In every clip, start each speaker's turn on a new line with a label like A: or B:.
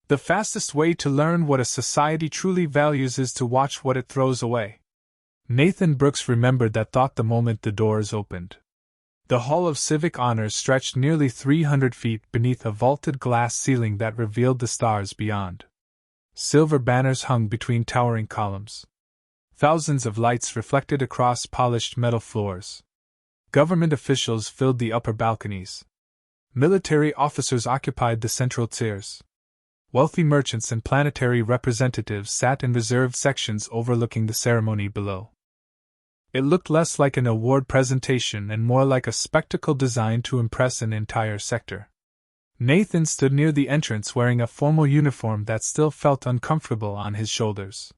A: The fastest way to learn what a society truly values is to watch what it throws away. Nathan Brooks remembered that thought the moment the doors opened. The Hall of Civic Honors stretched nearly 300 feet beneath a vaulted glass ceiling that revealed the stars beyond. Silver banners hung between towering columns. Thousands of lights reflected across polished metal floors. Government officials filled the upper balconies. Military officers occupied the central tiers. Wealthy merchants and planetary representatives sat in reserved sections overlooking the ceremony below. It looked less like an award presentation and more like a spectacle designed to impress an entire sector. Nathan stood near the entrance wearing a formal uniform that still felt uncomfortable on his shoulders.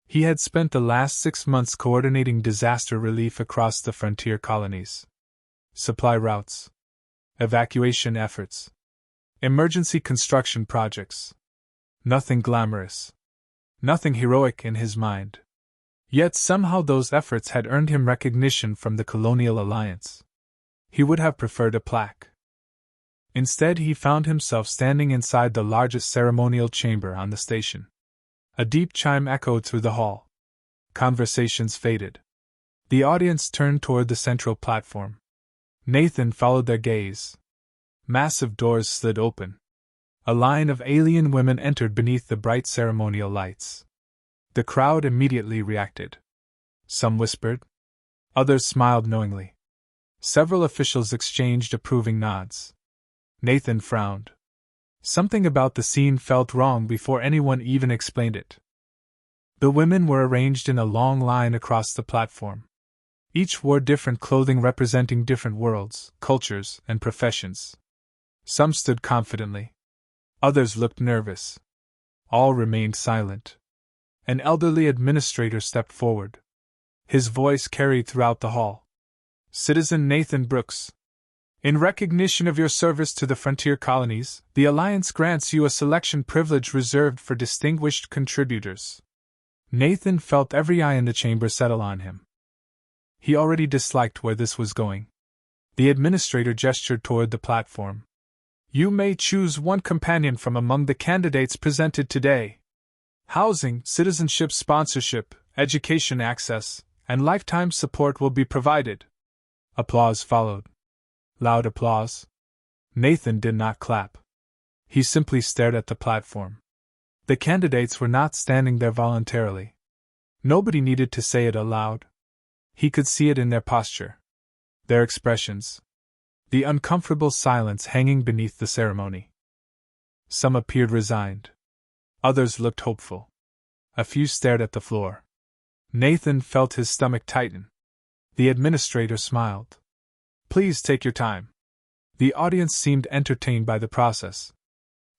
A: He had spent the last 6 months coordinating disaster relief across the frontier colonies. Supply routes, evacuation efforts, emergency construction projects. Nothing glamorous. Nothing heroic in his mind. Yet somehow those efforts had earned him recognition from the Colonial Alliance. He would have preferred a plaque. Instead, he found himself standing inside the largest ceremonial chamber on the station. A deep chime echoed through the hall. Conversations faded. The audience turned toward the central platform. Nathan followed their gaze. Massive doors slid open. A line of alien women entered beneath the bright ceremonial lights. The crowd immediately reacted. Some whispered. Others smiled knowingly. Several officials exchanged approving nods. Nathan frowned. Something about the scene felt wrong before anyone even explained it. The women were arranged in a long line across the platform. Each wore different clothing representing different worlds, cultures, and professions. Some stood confidently. Others looked nervous. All remained silent. An elderly administrator stepped forward. His voice carried throughout the hall. Citizen Nathan Brooks, in recognition of your service to the frontier colonies, the Alliance grants you a selection privilege reserved for distinguished contributors. Nathan felt every eye in the chamber settle on him. He already disliked where this was going. The administrator gestured toward the platform. You may choose one companion from among the candidates presented today. Housing, citizenship sponsorship, education access, and lifetime support will be provided. Applause followed. Loud applause. Nathan did not clap. He simply stared at the platform. The candidates were not standing there voluntarily. Nobody needed to say it aloud. He could see it in their posture, their expressions, the uncomfortable silence hanging beneath the ceremony. Some appeared resigned. Others looked hopeful. A few stared at the floor. Nathan felt his stomach tighten. The administrator smiled. Please take your time. The audience seemed entertained by the process,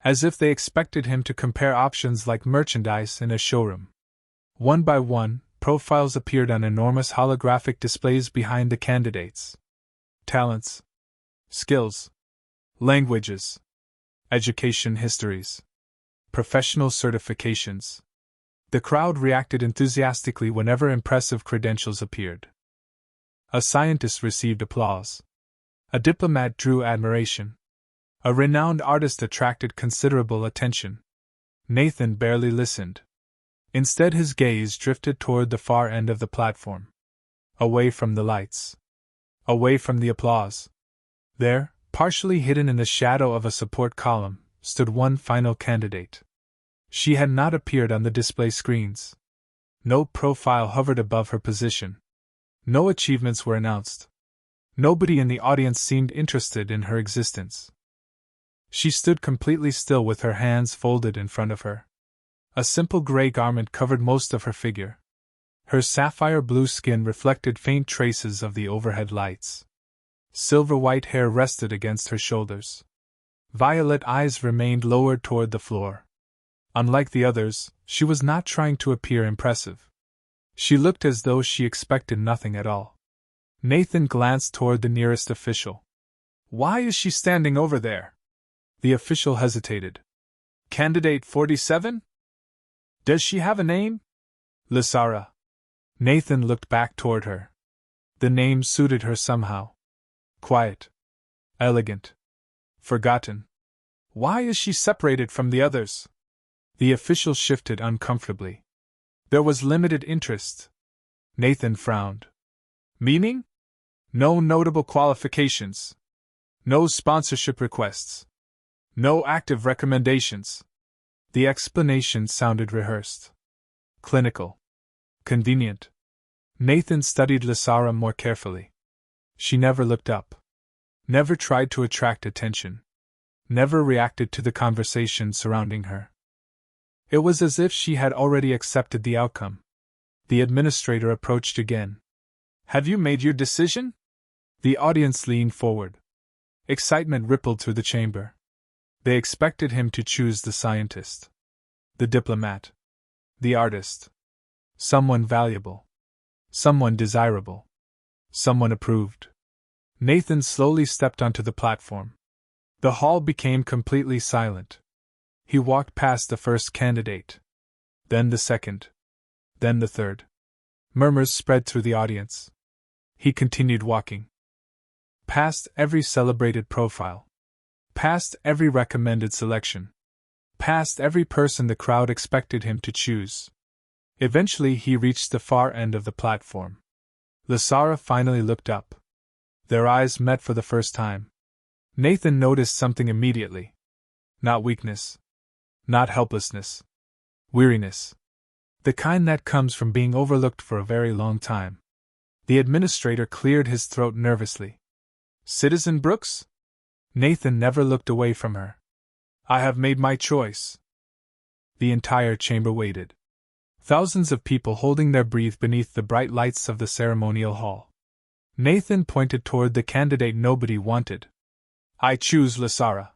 A: as if they expected him to compare options like merchandise in a showroom. One by one, profiles appeared on enormous holographic displays behind the candidates. Talents, skills, languages, education histories, professional certifications. The crowd reacted enthusiastically whenever impressive credentials appeared. A scientist received applause. A diplomat drew admiration. A renowned artist attracted considerable attention. Nathan barely listened. Instead, his gaze drifted toward the far end of the platform. Away from the lights. Away from the applause. There, partially hidden in the shadow of a support column, stood one final candidate. She had not appeared on the display screens. No profile hovered above her position. No achievements were announced. Nobody in the audience seemed interested in her existence. She stood completely still with her hands folded in front of her. A simple gray garment covered most of her figure. Her sapphire blue skin reflected faint traces of the overhead lights. Silver white hair rested against her shoulders. Violet eyes remained lowered toward the floor. Unlike the others, she was not trying to appear impressive. She looked as though she expected nothing at all. Nathan glanced toward the nearest official. Why is she standing over there? The official hesitated. Candidate 47? Does she have a name? Lysara. Nathan looked back toward her. The name suited her somehow. Quiet. Elegant. Forgotten. Why is she separated from the others? The official shifted uncomfortably. There was limited interest. Nathan frowned. Meaning? No notable qualifications. No sponsorship requests. No active recommendations. The explanation sounded rehearsed. Clinical. Convenient. Nathan studied Lysara more carefully. She never looked up. Never tried to attract attention. Never reacted to the conversation surrounding her. It was as if she had already accepted the outcome. The administrator approached again. Have you made your decision? The audience leaned forward. Excitement rippled through the chamber. They expected him to choose the scientist, the diplomat, the artist. Someone valuable. Someone desirable. Someone approved. Nathan slowly stepped onto the platform. The hall became completely silent. He walked past the first candidate. Then the second. Then the third. Murmurs spread through the audience. He continued walking. Past every celebrated profile. Past every recommended selection. Past every person the crowd expected him to choose. Eventually he reached the far end of the platform. Lysara finally looked up. Their eyes met for the first time. Nathan noticed something immediately. Not weakness. Not helplessness. Weariness. The kind that comes from being overlooked for a very long time. The administrator cleared his throat nervously. Citizen Brooks? Nathan never looked away from her. I have made my choice. The entire chamber waited. Thousands of people holding their breath beneath the bright lights of the ceremonial hall. Nathan pointed toward the candidate nobody wanted. I choose Lysara.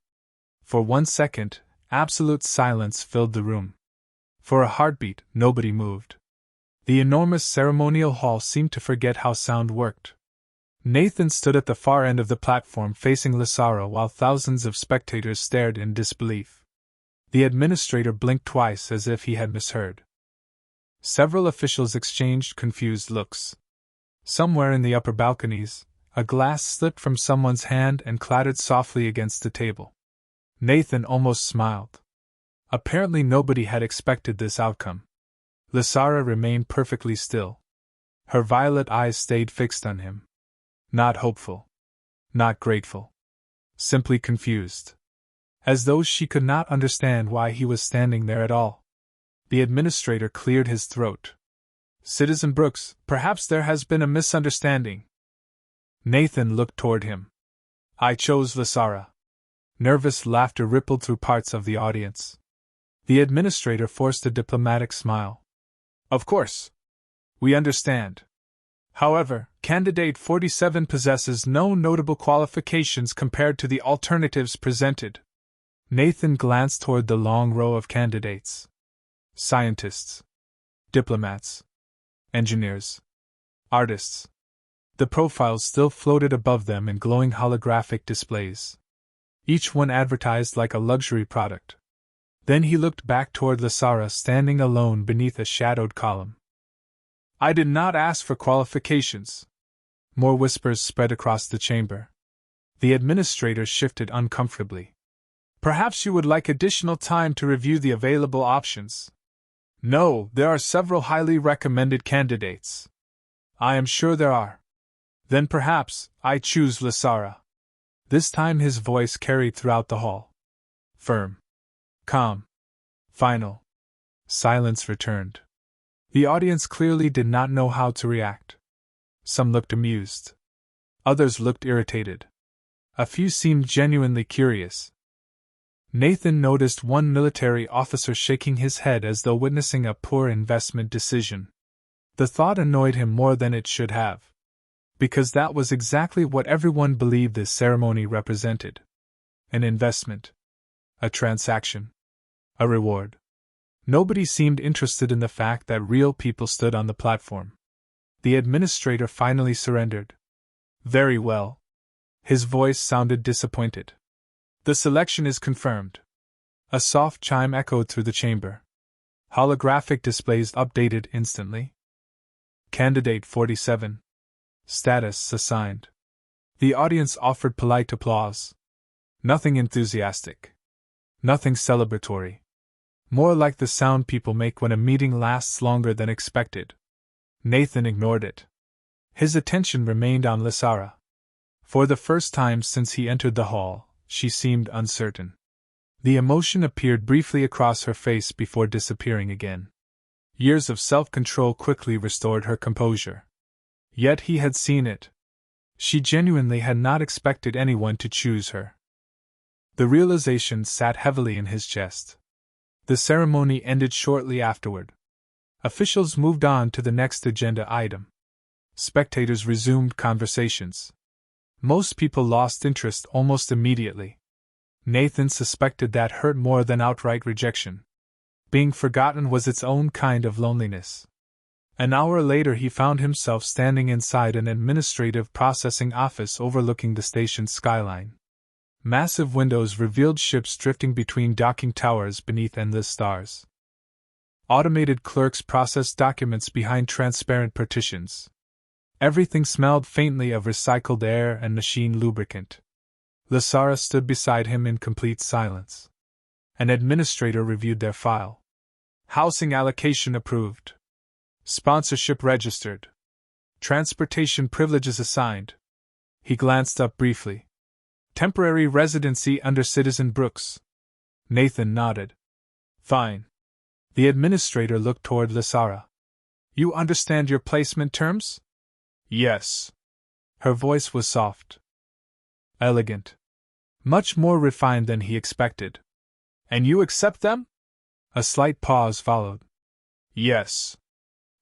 A: For 1 second, absolute silence filled the room. For a heartbeat, nobody moved. The enormous ceremonial hall seemed to forget how sound worked. Nathan stood at the far end of the platform facing Lysara while thousands of spectators stared in disbelief. The administrator blinked twice as if he had misheard. Several officials exchanged confused looks. Somewhere in the upper balconies, a glass slipped from someone's hand and clattered softly against the table. Nathan almost smiled. Apparently nobody had expected this outcome. Lysara remained perfectly still. Her violet eyes stayed fixed on him. Not hopeful. Not grateful. Simply confused. As though she could not understand why he was standing there at all. The administrator cleared his throat. Citizen Brooks, perhaps there has been a misunderstanding. Nathan looked toward him. I chose Lysara. Nervous laughter rippled through parts of the audience. The administrator forced a diplomatic smile. Of course. We understand. However, candidate 47 possesses no notable qualifications compared to the alternatives presented. Nathan glanced toward the long row of candidates. Scientists. Diplomats. Engineers. Artists. The profiles still floated above them in glowing holographic displays. Each one advertised like a luxury product. Then he looked back toward Lysara standing alone beneath a shadowed column. I did not ask for qualifications. More whispers spread across the chamber. The administrator shifted uncomfortably. Perhaps you would like additional time to review the available options. No, there are several highly recommended candidates. I am sure there are. Then perhaps I choose Lysara. This time his voice carried throughout the hall. Firm. Calm. Final. Silence returned. The audience clearly did not know how to react. Some looked amused. Others looked irritated. A few seemed genuinely curious. Nathan noticed one military officer shaking his head as though witnessing a poor investment decision. The thought annoyed him more than it should have. Because that was exactly what everyone believed this ceremony represented. An investment. A transaction. A reward. Nobody seemed interested in the fact that real people stood on the platform. The administrator finally surrendered. Very well. His voice sounded disappointed. The selection is confirmed. A soft chime echoed through the chamber. Holographic displays updated instantly. Candidate 47. Status assigned. The audience offered polite applause. Nothing enthusiastic. Nothing celebratory. More like the sound people make when a meeting lasts longer than expected. Nathan ignored it. His attention remained on Lysara. For the first time since he entered the hall, she seemed uncertain. The emotion appeared briefly across her face before disappearing again. Years of self-control quickly restored her composure. Yet he had seen it. She genuinely had not expected anyone to choose her. The realization sat heavily in his chest. The ceremony ended shortly afterward. Officials moved on to the next agenda item. Spectators resumed conversations. Most people lost interest almost immediately. Nathan suspected that hurt more than outright rejection. Being forgotten was its own kind of loneliness. An hour later he found himself standing inside an administrative processing office overlooking the station's skyline. Massive windows revealed ships drifting between docking towers beneath endless stars. Automated clerks processed documents behind transparent partitions. Everything smelled faintly of recycled air and machine lubricant. Lysara stood beside him in complete silence. An administrator reviewed their file. Housing allocation approved. Sponsorship registered. Transportation privileges assigned. He glanced up briefly. Temporary residency under Citizen Brooks. Nathan nodded. Fine. The administrator looked toward Lysara. You understand your placement terms? Yes. Her voice was soft. Elegant. Much more refined than he expected. And you accept them? A slight pause followed. Yes.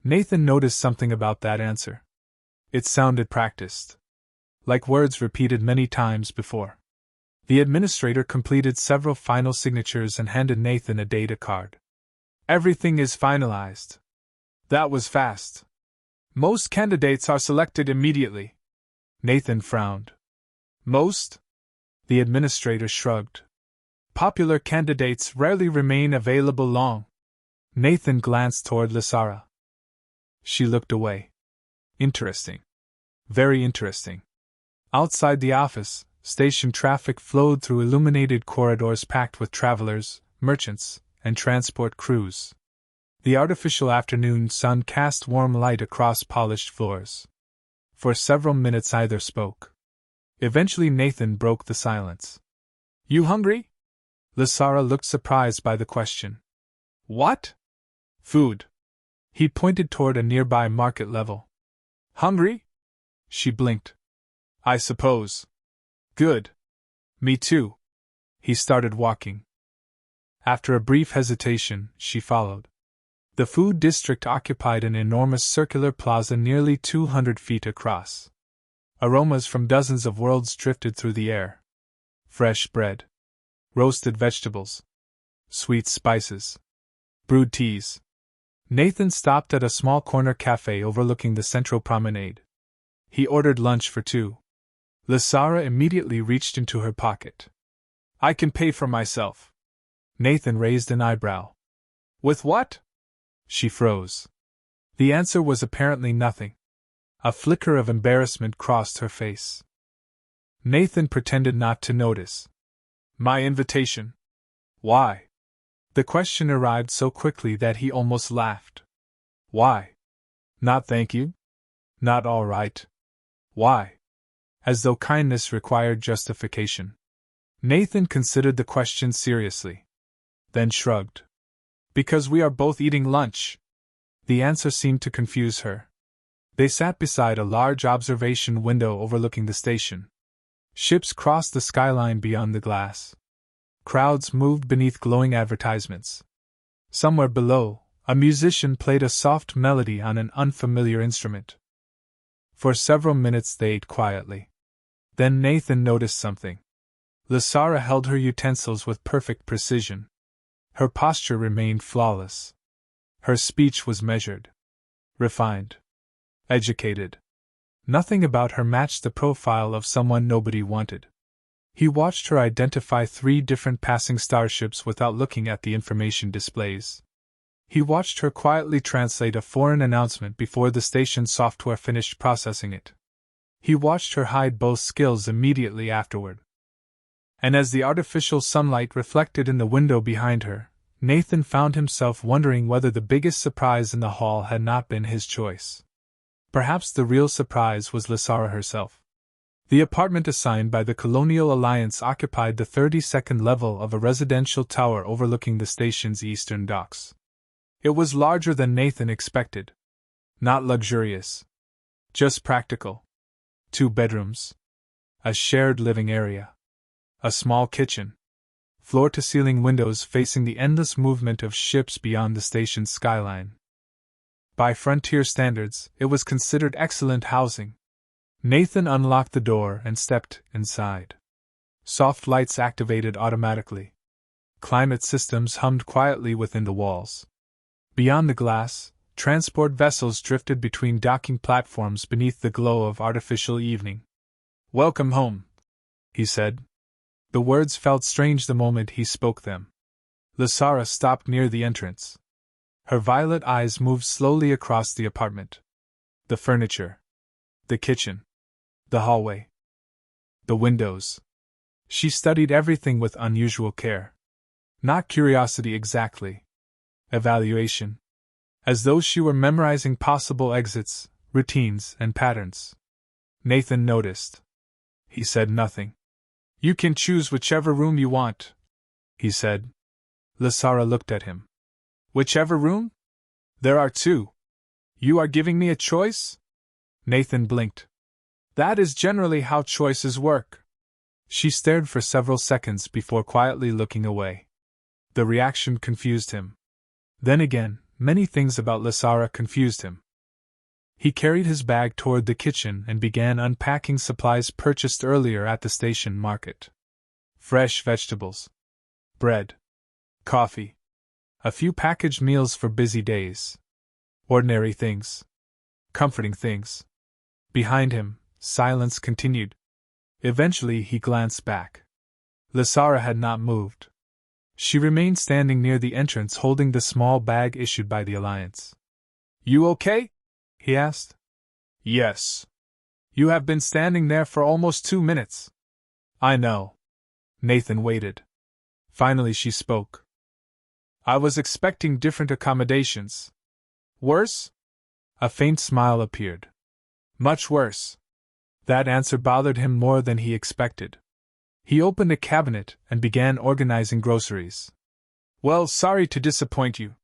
A: Nathan noticed something about that answer. It sounded practiced. Like words repeated many times before. The administrator completed several final signatures and handed Nathan a data card. Everything is finalized. That was fast. Most candidates are selected immediately. Nathan frowned. Most? The administrator shrugged. Popular candidates rarely remain available long. Nathan glanced toward Lysara. She looked away. Interesting. Very interesting. Outside the office, station traffic flowed through illuminated corridors packed with travelers, merchants, and transport crews. The artificial afternoon sun cast warm light across polished floors. For several minutes either spoke. Eventually Nathan broke the silence. You hungry? Lysara looked surprised by the question. What? Food. He pointed toward a nearby market level. Hungry? She blinked. I suppose. Good. Me too. He started walking. After a brief hesitation, she followed. The food district occupied an enormous circular plaza nearly 200 feet across. Aromas from dozens of worlds drifted through the air. Fresh bread. Roasted vegetables. Sweet spices. Brewed teas. Nathan stopped at a small corner cafe overlooking the central promenade. He ordered lunch for two. Lysara immediately reached into her pocket. I can pay for myself. Nathan raised an eyebrow. With what? She froze. The answer was apparently nothing. A flicker of embarrassment crossed her face. Nathan pretended not to notice. My invitation. Why? The question arrived so quickly that he almost laughed. Why? Not thank you? Not all right. Why? As though kindness required justification. Nathan considered the question seriously. Then shrugged. Because we are both eating lunch. The answer seemed to confuse her. They sat beside a large observation window overlooking the station. Ships crossed the skyline beyond the glass. Crowds moved beneath glowing advertisements. Somewhere below, a musician played a soft melody on an unfamiliar instrument. For several minutes they ate quietly. Then Nathan noticed something. Lysara held her utensils with perfect precision. Her posture remained flawless. Her speech was measured. Refined. Educated. Nothing about her matched the profile of someone nobody wanted. He watched her identify 3 different passing starships without looking at the information displays. He watched her quietly translate a foreign announcement before the station software finished processing it. He watched her hide both skills immediately afterward. And as the artificial sunlight reflected in the window behind her, Nathan found himself wondering whether the biggest surprise in the hall had not been his choice. Perhaps the real surprise was Lysara herself. The apartment assigned by the Colonial Alliance occupied the 32nd level of a residential tower overlooking the station's eastern docks. It was larger than Nathan expected. Not luxurious. Just practical. 2 bedrooms. A shared living area. A small kitchen. Floor-to-ceiling windows facing the endless movement of ships beyond the station's skyline. By frontier standards, it was considered excellent housing. Nathan unlocked the door and stepped inside. Soft lights activated automatically. Climate systems hummed quietly within the walls. Beyond the glass, transport vessels drifted between docking platforms beneath the glow of artificial evening. "Welcome home," he said. The words felt strange the moment he spoke them. Lysara stopped near the entrance. Her violet eyes moved slowly across the apartment. The furniture. The kitchen. The hallway. The windows. She studied everything with unusual care. Not curiosity exactly. Evaluation. As though she were memorizing possible exits, routines, and patterns. Nathan noticed. He said nothing. "You can choose whichever room you want," he said. Lysara looked at him. "Whichever room? There are 2. You are giving me a choice?" Nathan blinked. "That is generally how choices work." She stared for several seconds before quietly looking away. The reaction confused him. Then again, many things about Lysara confused him. He carried his bag toward the kitchen and began unpacking supplies purchased earlier at the station market. Fresh vegetables. Bread. Coffee. A few packaged meals for busy days. Ordinary things. Comforting things. Behind him, silence continued. Eventually he glanced back. Lysara had not moved. She remained standing near the entrance holding the small bag issued by the Alliance. "You okay?" he asked. "Yes. You have been standing there for almost 2 minutes." "I know." Nathan waited. Finally she spoke. "I was expecting different accommodations." "Worse?" A faint smile appeared. "Much worse." That answer bothered him more than he expected. He opened a cabinet and began organizing groceries. "Well, sorry to disappoint you."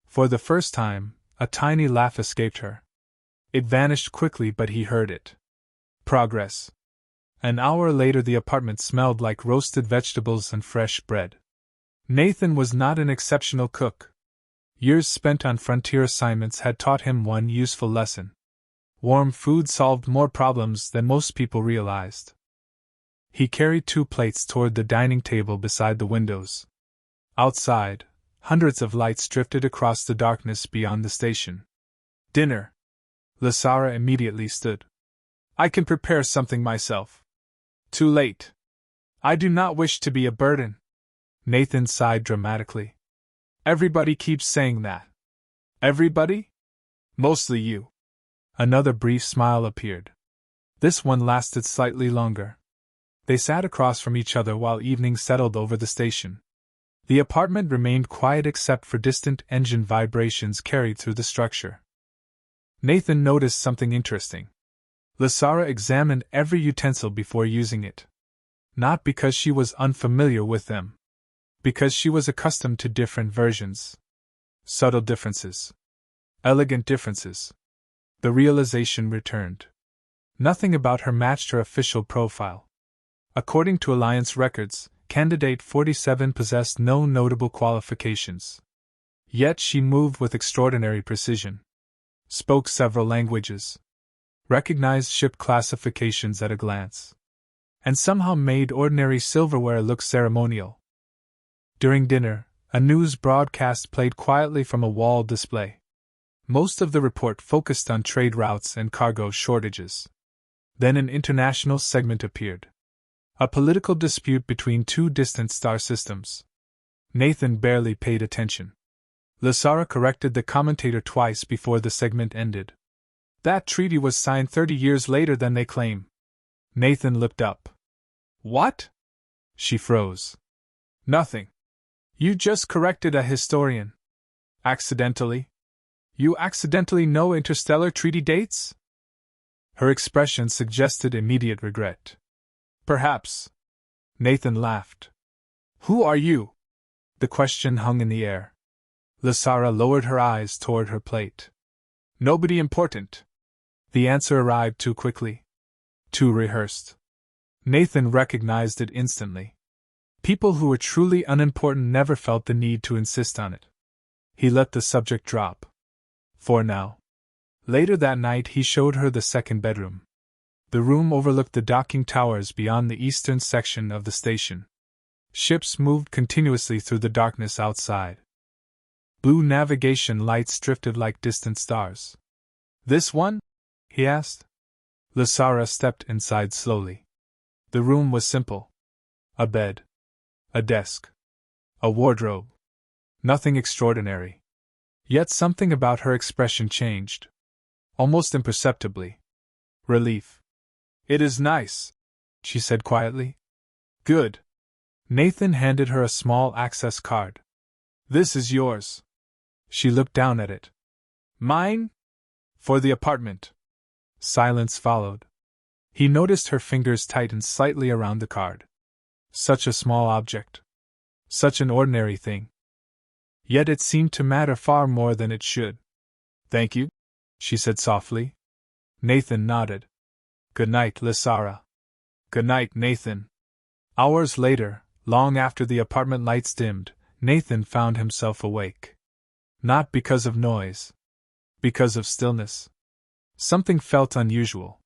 A: For the first time, a tiny laugh escaped her. It vanished quickly, but he heard it. Progress. An hour later the apartment smelled like roasted vegetables and fresh bread. Nathan was not an exceptional cook. Years spent on frontier assignments had taught him one useful lesson. Warm food solved more problems than most people realized. He carried 2 plates toward the dining table beside the windows. Outside, hundreds of lights drifted across the darkness beyond the station. "Dinner." Lysara immediately stood. "I can prepare something myself." "Too late. I do not wish to be a burden." Nathan sighed dramatically. "Everybody keeps saying that." "Everybody?" "Mostly you." Another brief smile appeared. This one lasted slightly longer. They sat across from each other while evening settled over the station. The apartment remained quiet except for distant engine vibrations carried through the structure. Nathan noticed something interesting. Lysara examined every utensil before using it. Not because she was unfamiliar with them. Because she was accustomed to different versions. Subtle differences. Elegant differences. The realization returned. Nothing about her matched her official profile. According to Alliance records, Candidate 47 possessed no notable qualifications. Yet she moved with extraordinary precision. Spoke several languages. Recognized ship classifications at a glance. And somehow made ordinary silverware look ceremonial. During dinner, a news broadcast played quietly from a wall display. Most of the report focused on trade routes and cargo shortages. Then an international segment appeared. A political dispute between 2 distant star systems. Nathan barely paid attention. Lysara corrected the commentator twice before the segment ended. "That treaty was signed 30 years later than they claim." Nathan looked up. "What?" She froze. "Nothing. You just corrected a historian. Accidentally? You accidentally know interstellar treaty dates? Her expression suggested immediate regret. Perhaps. Nathan laughed. Who are you? The question hung in the air. Lysara lowered her eyes toward her plate. Nobody important. The answer arrived too quickly. Too rehearsed. Nathan recognized it instantly. People who were truly unimportant never felt the need to insist on it. He let the subject drop. For now. Later that night he showed her the second bedroom. The room overlooked the docking towers beyond the eastern section of the station. Ships moved continuously through the darkness outside. Blue navigation lights drifted like distant stars. This one? He asked. Lysara stepped inside slowly. The room was simple. A bed. A desk. A wardrobe. Nothing extraordinary. Yet something about her expression changed. Almost imperceptibly. Relief. It is nice, she said quietly. Good. Nathan handed her a small access card. This is yours. She looked down at it. Mine? For the apartment. Silence followed. He noticed her fingers tighten slightly around the card. Such a small object. Such an ordinary thing. Yet it seemed to matter far more than it should. Thank you, she said softly. Nathan nodded. Good night, Lysara. Good night, Nathan. Hours later, long after the apartment lights dimmed, Nathan found himself awake. Not because of noise. Because of stillness. Something felt unusual.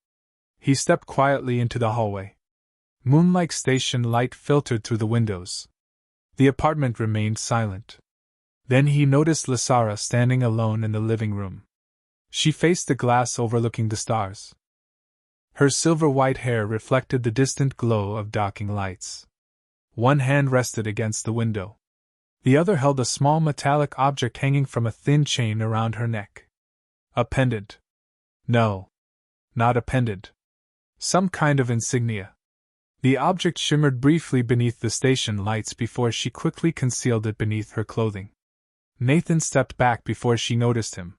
A: He stepped quietly into the hallway. Moonlike station light filtered through the windows. The apartment remained silent. Then he noticed Lysara standing alone in the living room. She faced the glass overlooking the stars. Her silver-white hair reflected the distant glow of docking lights. One hand rested against the window. The other held a small metallic object hanging from a thin chain around her neck. A pendant. No. Not a pendant. Some kind of insignia. The object shimmered briefly beneath the station lights before she quickly concealed it beneath her clothing. Nathan stepped back before she noticed him.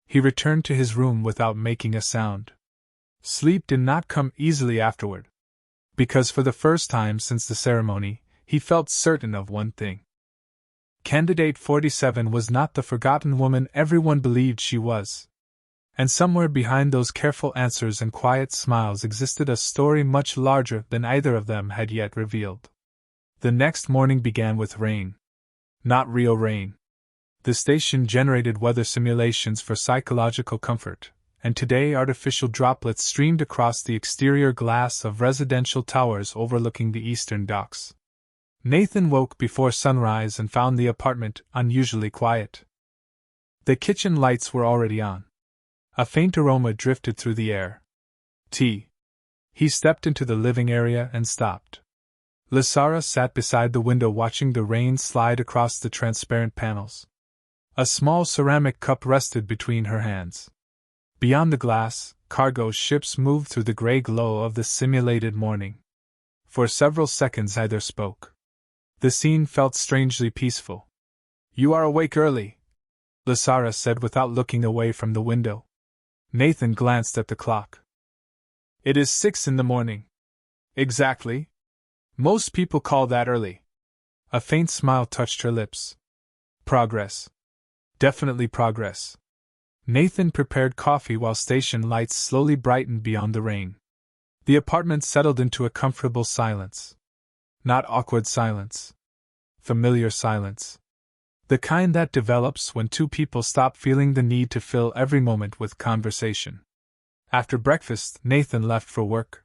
A: He returned to his room without making a sound. Sleep did not come easily afterward. Because for the first time since the ceremony, he felt certain of one thing. Candidate 47 was not the forgotten woman everyone believed she was. And somewhere behind those careful answers and quiet smiles existed a story much larger than either of them had yet revealed. The next morning began with rain. Not real rain. The station generated weather simulations for psychological comfort, and today artificial droplets streamed across the exterior glass of residential towers overlooking the eastern docks. Nathan woke before sunrise and found the apartment unusually quiet. The kitchen lights were already on. A faint aroma drifted through the air. Tea. He stepped into the living area and stopped. Lysara sat beside the window watching the rain slide across the transparent panels. A small ceramic cup rested between her hands. Beyond the glass, cargo ships moved through the gray glow of the simulated morning. For several seconds neither spoke. The scene felt strangely peaceful. You are awake early, Lysara said without looking away from the window. Nathan glanced at the clock. It is 6 in the morning. Exactly. Most people call that early. A faint smile touched her lips. Progress. Definitely progress. Nathan prepared coffee while station lights slowly brightened beyond the rain. The apartment settled into a comfortable silence. Not awkward silence. Familiar silence. The kind that develops when two people stop feeling the need to fill every moment with conversation. After breakfast, Nathan left for work.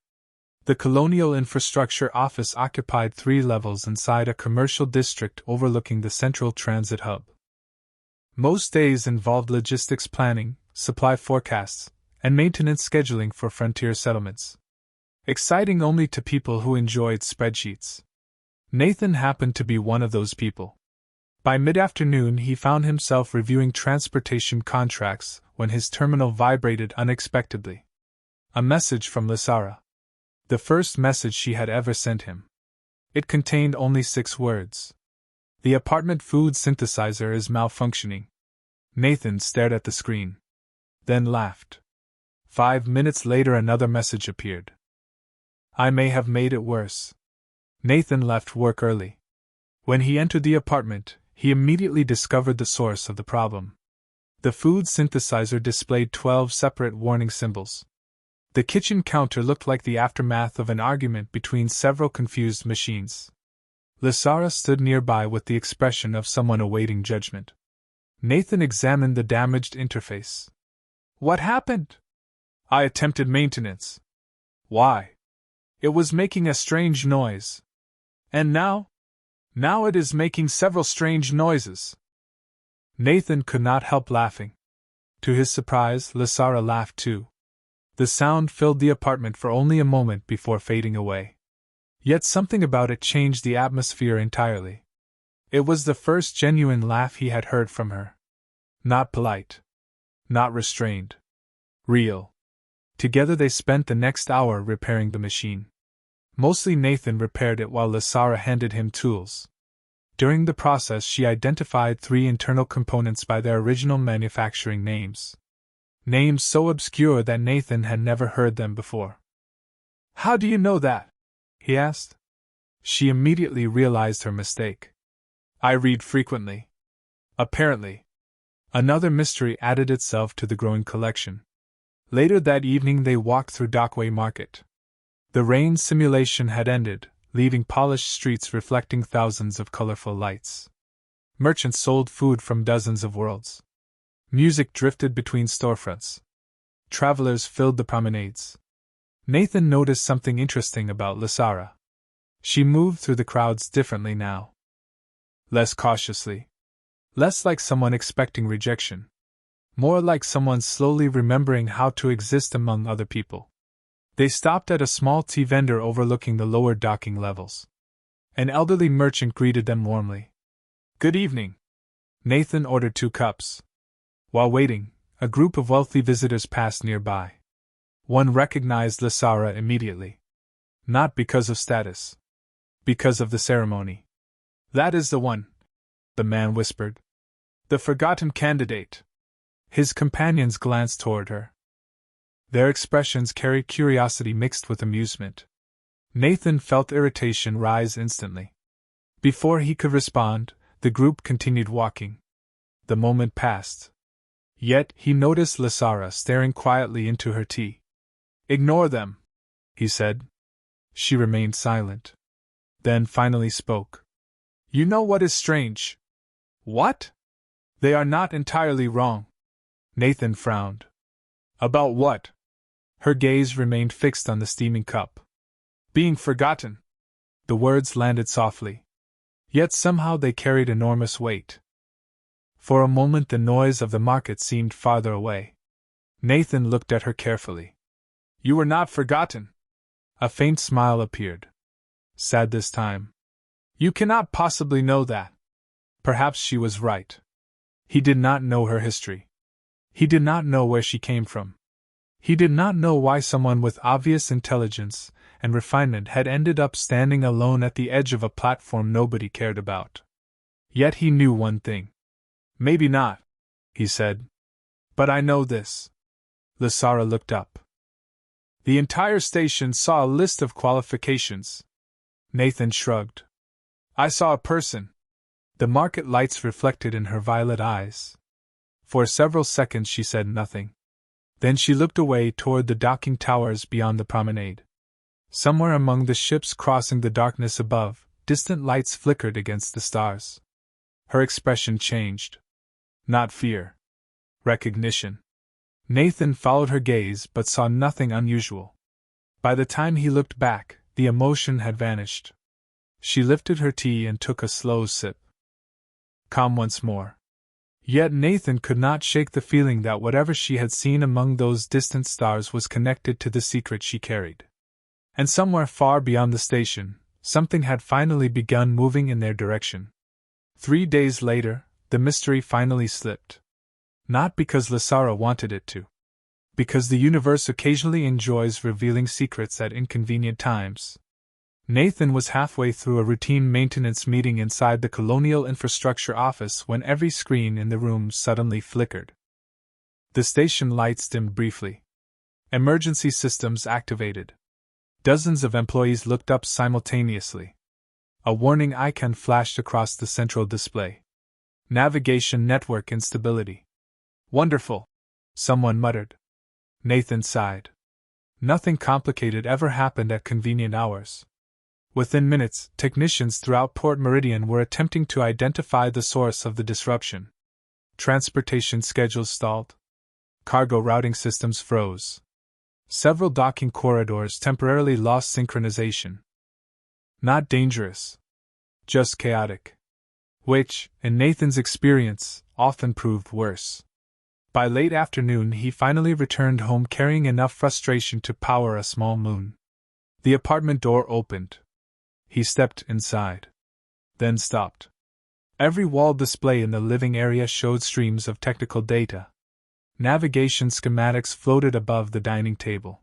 A: The Colonial Infrastructure Office occupied 3 levels inside a commercial district overlooking the central transit hub. Most days involved logistics planning, supply forecasts, and maintenance scheduling for frontier settlements. Exciting only to people who enjoyed spreadsheets. Nathan happened to be one of those people. By mid-afternoon he found himself reviewing transportation contracts when his terminal vibrated unexpectedly. A message from Lysara. The first message she had ever sent him. It contained only 6 words. The apartment food synthesizer is malfunctioning. Nathan stared at the screen. Then laughed. 5 minutes later another message appeared. I may have made it worse. Nathan left work early. When he entered the apartment, he immediately discovered the source of the problem. The food synthesizer displayed 12 separate warning symbols. The kitchen counter looked like the aftermath of an argument between several confused machines. Lysara stood nearby with the expression of someone awaiting judgment. Nathan examined the damaged interface. What happened? I attempted maintenance. Why? It was making a strange noise. And now? Now it is making several strange noises. Nathan could not help laughing. To his surprise, Lysara laughed too. The sound filled the apartment for only a moment before fading away. Yet something about it changed the atmosphere entirely. It was the first genuine laugh he had heard from her. Not polite. Not restrained. Real. Together they spent the next hour repairing the machine. Mostly Nathan repaired it while Lysara handed him tools. During the process she identified 3 internal components by their original manufacturing names. Names so obscure that Nathan had never heard them before. How do you know that? He asked. She immediately realized her mistake. I read frequently. Apparently. Another mystery added itself to the growing collection. Later that evening they walked through Dockway Market. The rain simulation had ended, leaving polished streets reflecting thousands of colorful lights. Merchants sold food from dozens of worlds. Music drifted between storefronts. Travelers filled the promenades. Nathan noticed something interesting about Lysara. She moved through the crowds differently now. Less cautiously. Less like someone expecting rejection. More like someone slowly remembering how to exist among other people. They stopped at a small tea vendor overlooking the lower docking levels. An elderly merchant greeted them warmly. Good evening. Nathan ordered 2 cups. While waiting, a group of wealthy visitors passed nearby. One recognized Lysara immediately. Not because of status. Because of the ceremony. That is the one, the man whispered. The forgotten candidate. His companions glanced toward her. Their expressions carried curiosity mixed with amusement. Nathan felt irritation rise instantly. Before he could respond, the group continued walking. The moment passed. Yet he noticed Lysara staring quietly into her tea. Ignore them, he said. She remained silent. Then finally spoke. You know what is strange? What? They are not entirely wrong. Nathan frowned. About what? Her gaze remained fixed on the steaming cup. Being forgotten. The words landed softly. Yet somehow they carried enormous weight. For a moment the noise of the market seemed farther away. Nathan looked at her carefully. You were not forgotten. A faint smile appeared. Sad this time. You cannot possibly know that. Perhaps she was right. He did not know her history. He did not know where she came from. He did not know why someone with obvious intelligence and refinement had ended up standing alone at the edge of a platform nobody cared about. Yet he knew one thing. Maybe not, he said. But I know this. Lysara looked up. The entire station saw a list of qualifications. Nathan shrugged. I saw a person. The market lights reflected in her violet eyes. For several seconds she said nothing. Then she looked away toward the docking towers beyond the promenade. Somewhere among the ships crossing the darkness above, distant lights flickered against the stars. Her expression changed. Not fear. Recognition. Nathan followed her gaze but saw nothing unusual. By the time he looked back, the emotion had vanished. She lifted her tea and took a slow sip. Calm once more. Yet Nathan could not shake the feeling that whatever she had seen among those distant stars was connected to the secret she carried. And somewhere far beyond the station, something had finally begun moving in their direction. 3 days later, the mystery finally slipped. Not because Lysara wanted it to. Because the universe occasionally enjoys revealing secrets at inconvenient times. Nathan was halfway through a routine maintenance meeting inside the Colonial Infrastructure office when every screen in the room suddenly flickered. The station lights dimmed briefly. Emergency systems activated. Dozens of employees looked up simultaneously. A warning icon flashed across the central display. Navigation network instability. Wonderful, someone muttered. Nathan sighed. Nothing complicated ever happened at convenient hours. Within minutes, technicians throughout Port Meridian were attempting to identify the source of the disruption. Transportation schedules stalled. Cargo routing systems froze. Several docking corridors temporarily lost synchronization. Not dangerous. Just chaotic. Which, in Nathan's experience, often proved worse. By late afternoon, he finally returned home carrying enough frustration to power a small moon. The apartment door opened. He stepped inside. Then stopped. Every wall display in the living area showed streams of technical data. Navigation schematics floated above the dining table.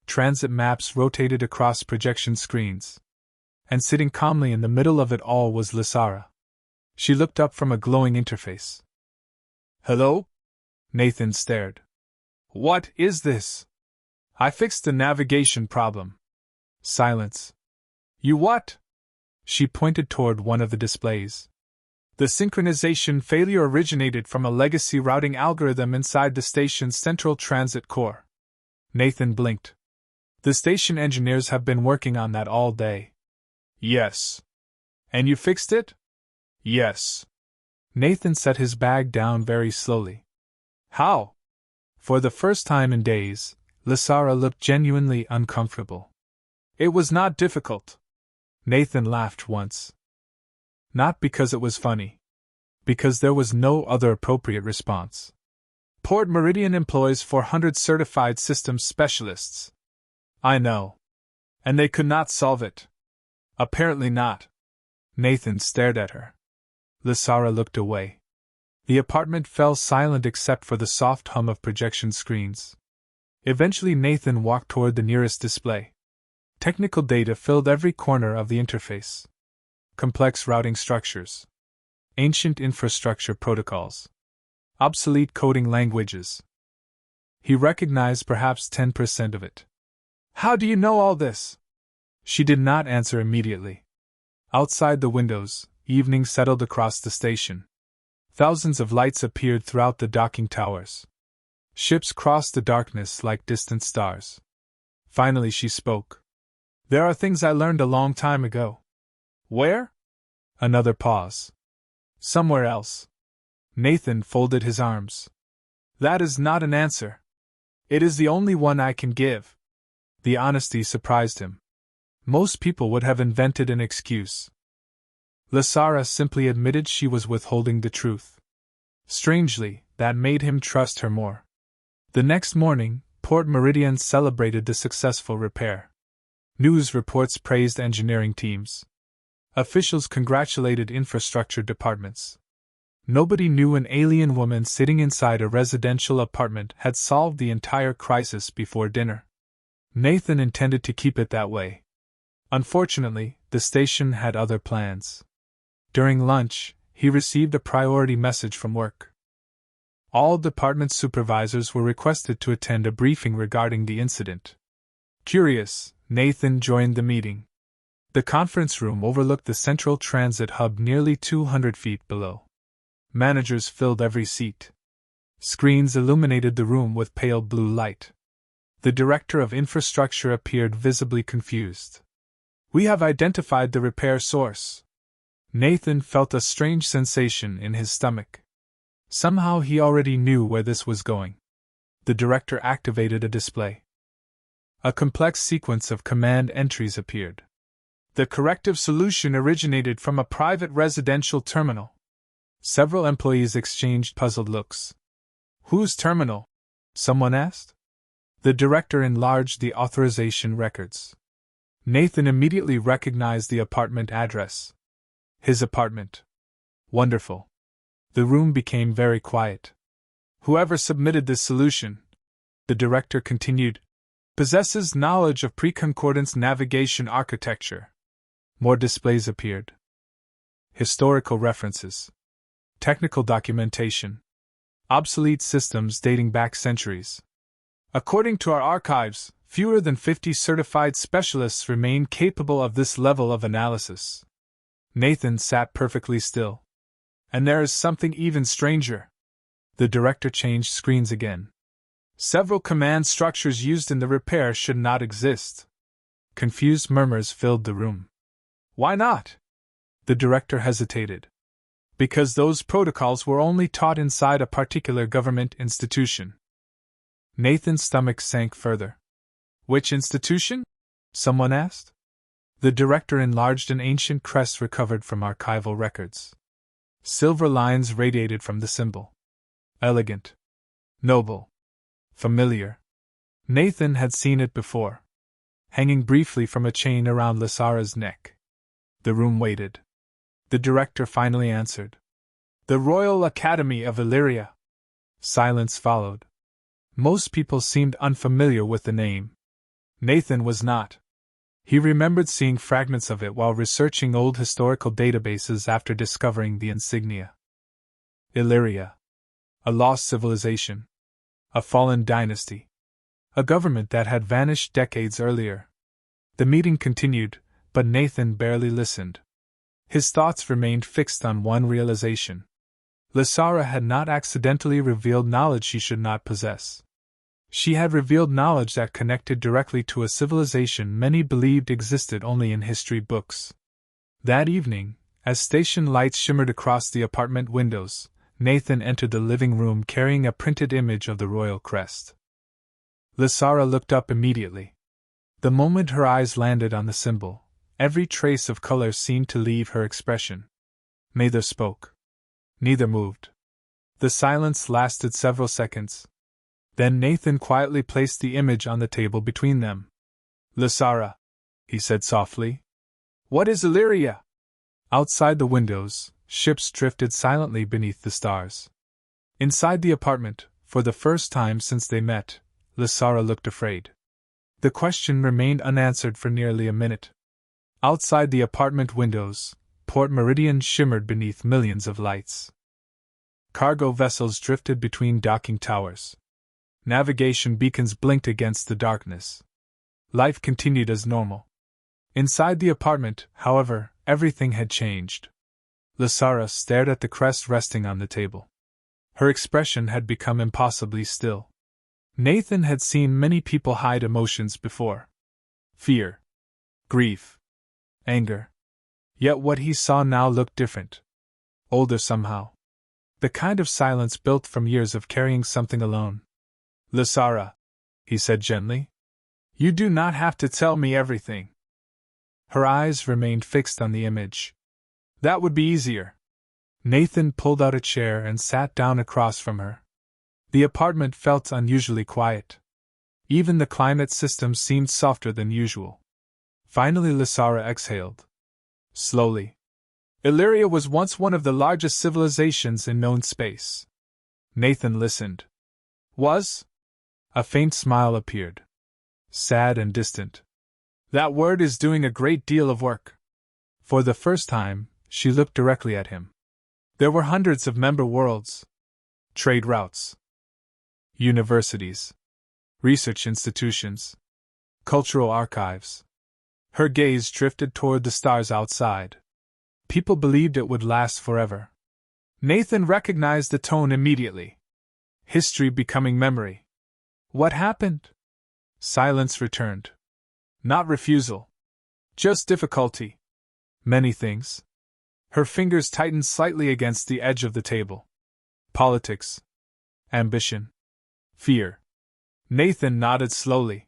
A: Transit maps rotated across projection screens. And sitting calmly in the middle of it all was Lysara. She looked up from a glowing interface. "Hello?" Nathan stared. "What is this?" "I fixed the navigation problem." Silence. "You what?" She pointed toward one of the displays. "The synchronization failure originated from a legacy routing algorithm inside the station's central transit core." Nathan blinked. "The station engineers have been working on that all day." "Yes." "And you fixed it?" "Yes." Nathan set his bag down very slowly. "How?" For the first time in days, Lysara looked genuinely uncomfortable. "It was not difficult." Nathan laughed once. Not because it was funny. Because there was no other appropriate response. "Port Meridian employs 400 certified systems specialists." "I know. And they could not solve it." "Apparently not." Nathan stared at her. Lysara looked away. The apartment fell silent except for the soft hum of projection screens. Eventually Nathan walked toward the nearest display. Technical data filled every corner of the interface. Complex routing structures. Ancient infrastructure protocols. Obsolete coding languages. He recognized perhaps 10% of it. "How do you know all this?" She did not answer immediately. Outside the windows, evening settled across the station. Thousands of lights appeared throughout the docking towers. Ships crossed the darkness like distant stars. Finally she spoke. "There are things I learned a long time ago." "Where?" Another pause. "Somewhere else." Nathan folded his arms. "That is not an answer. It is the only one I can give." The honesty surprised him. Most people would have invented an excuse. Lysara simply admitted she was withholding the truth. Strangely, that made him trust her more. The next morning, Port Meridian celebrated the successful repair. News reports praised engineering teams. Officials congratulated infrastructure departments. Nobody knew an alien woman sitting inside a residential apartment had solved the entire crisis before dinner. Nathan intended to keep it that way. Unfortunately, the station had other plans. During lunch, he received a priority message from work. All department supervisors were requested to attend a briefing regarding the incident. Curious, Nathan joined the meeting. The conference room overlooked the central transit hub nearly 200 feet below. Managers filled every seat. Screens illuminated the room with pale blue light. The director of infrastructure appeared visibly confused. "We have identified the repair source." Nathan felt a strange sensation in his stomach. Somehow he already knew where this was going. The director activated a display. A complex sequence of command entries appeared. "The corrective solution originated from a private residential terminal." Several employees exchanged puzzled looks. "Whose terminal?" someone asked. The director enlarged the authorization records. Nathan immediately recognized the apartment address. His apartment. Wonderful. The room became very quiet. "Whoever submitted this solution," the director continued, Possesses knowledge of pre-concordance navigation architecture. More displays appeared. Historical references. Technical documentation. Obsolete systems dating back centuries. According to our archives, fewer than 50 certified specialists remain capable of this level of analysis. Nathan sat perfectly still. And there is something even stranger. The director changed screens again. Several command structures used in the repair should not exist. Confused murmurs filled the room. Why not? The director hesitated. Because those protocols were only taught inside a particular government institution. Nathan's stomach sank further. Which institution? Someone asked. The director enlarged an ancient crest recovered from archival records. Silver lines radiated from the symbol. Elegant. Noble. Familiar. Nathan had seen it before. Hanging briefly from a chain around Lysara's neck. The room waited. The director finally answered. The Royal Academy of Illyria. Silence followed. Most people seemed unfamiliar with the name. Nathan was not. He remembered seeing fragments of it while researching old historical databases after discovering the insignia. Illyria. A lost civilization. A fallen dynasty. A government that had vanished decades earlier. The meeting continued, but Nathan barely listened. His thoughts remained fixed on one realization. Lysara had not accidentally revealed knowledge she should not possess. She had revealed knowledge that connected directly to a civilization many believed existed only in history books. That evening, as station lights shimmered across the apartment windows, Nathan entered the living room carrying a printed image of the royal crest. Lysara looked up immediately. The moment her eyes landed on the symbol, every trace of color seemed to leave her expression. Neither spoke. Neither moved. The silence lasted several seconds. Then Nathan quietly placed the image on the table between them. Lysara, he said softly. What is Illyria? Outside the windows, ships drifted silently beneath the stars. Inside the apartment, for the first time since they met, Lysara looked afraid. The question remained unanswered for nearly a minute. Outside the apartment windows, Port Meridian shimmered beneath millions of lights. Cargo vessels drifted between docking towers. Navigation beacons blinked against the darkness. Life continued as normal. Inside the apartment, however, everything had changed. Lysara stared at the crest resting on the table. Her expression had become impossibly still. Nathan had seen many people hide emotions before. Fear. Grief. Anger. Yet what he saw now looked different. Older somehow. The kind of silence built from years of carrying something alone. Lysara, he said gently. You do not have to tell me everything. Her eyes remained fixed on the image. That would be easier. Nathan pulled out a chair and sat down across from her. The apartment felt unusually quiet. Even the climate system seemed softer than usual. Finally Lysara exhaled. Slowly. Illyria was once one of the largest civilizations in known space. Nathan listened. Was? A faint smile appeared. Sad and distant. That word is doing a great deal of work. For the first time, she looked directly at him. There were hundreds of member worlds. Trade routes. Universities. Research institutions. Cultural archives. Her gaze drifted toward the stars outside. People believed it would last forever. Nathan recognized the tone immediately. History becoming memory. What happened? Silence returned. Not refusal. Just difficulty. Many things. Her fingers tightened slightly against the edge of the table. Politics. Ambition. Fear. Nathan nodded slowly.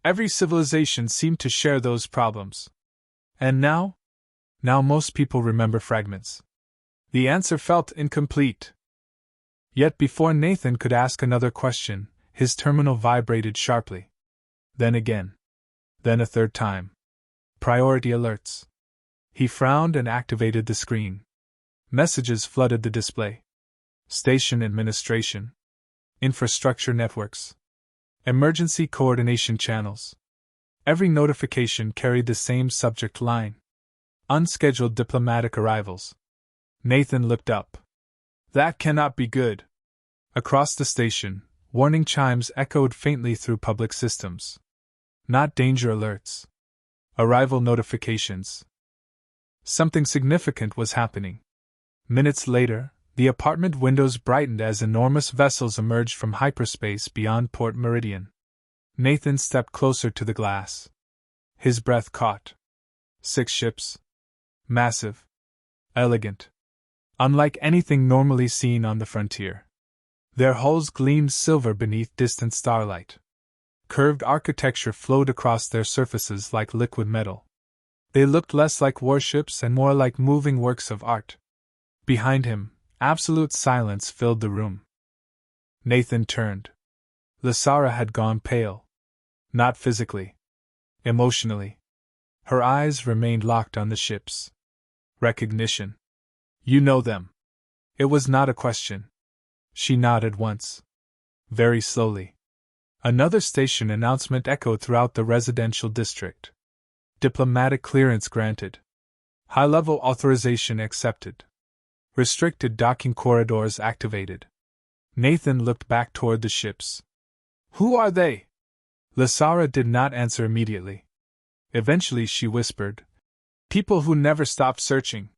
A: Every civilization seemed to share those problems. And now? Now most people remember fragments. The answer felt incomplete. Yet before Nathan could ask another question, his terminal vibrated sharply. Then again. Then a third time. Priority alerts. He frowned and activated the screen. Messages flooded the display. Station administration. Infrastructure networks. Emergency coordination channels. Every notification carried the same subject line. Unscheduled diplomatic arrivals. Nathan looked up. That cannot be good. Across the station, warning chimes echoed faintly through public systems. Not danger alerts. Arrival notifications. Something significant was happening. Minutes later, the apartment windows brightened as enormous vessels emerged from hyperspace beyond Port Meridian. Nathan stepped closer to the glass. His breath caught. 6 ships. Massive. Elegant. Unlike anything normally seen on the frontier. Their hulls gleamed silver beneath distant starlight. Curved architecture flowed across their surfaces like liquid metal. They looked less like warships and more like moving works of art. Behind him, absolute silence filled the room. Nathan turned. Lysara had gone pale. Not physically. Emotionally. Her eyes remained locked on the ships. Recognition. You know them. It was not a question. She nodded once. Very slowly. Another station announcement echoed throughout the residential district. Diplomatic clearance granted. High-level authorization accepted. Restricted docking corridors activated. Nathan looked back toward the ships. Who are they? Lysara did not answer immediately. Eventually she whispered, People who never stopped searching.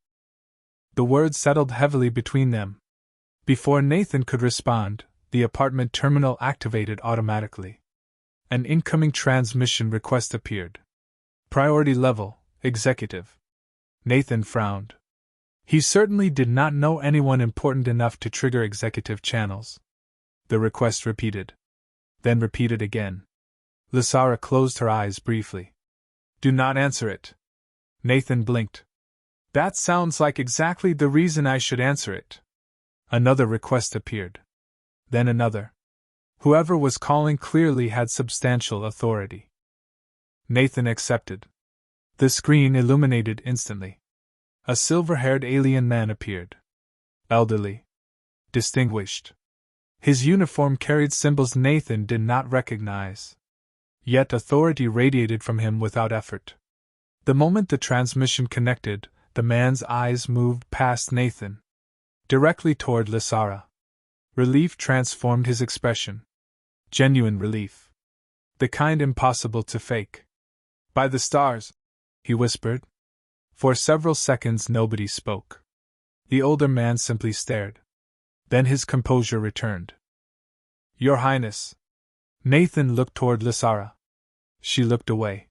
A: The words settled heavily between them. Before Nathan could respond, the apartment terminal activated automatically. An incoming transmission request appeared. Priority level, executive. Nathan frowned. He certainly did not know anyone important enough to trigger executive channels. The request repeated. Then repeated again. Lysara closed her eyes briefly. Do not answer it. Nathan blinked. That sounds like exactly the reason I should answer it. Another request appeared. Then another. Whoever was calling clearly had substantial authority. Nathan accepted. The screen illuminated instantly. A silver-haired alien man appeared. Elderly. Distinguished. His uniform carried symbols Nathan did not recognize. Yet authority radiated from him without effort. The moment the transmission connected, the man's eyes moved past Nathan. Directly toward Lysara. Relief transformed his expression. Genuine relief. The kind impossible to fake. By the stars, he whispered. For several seconds nobody spoke. The older man simply stared. Then his composure returned. Your Highness. Nathan looked toward Lysara. She looked away.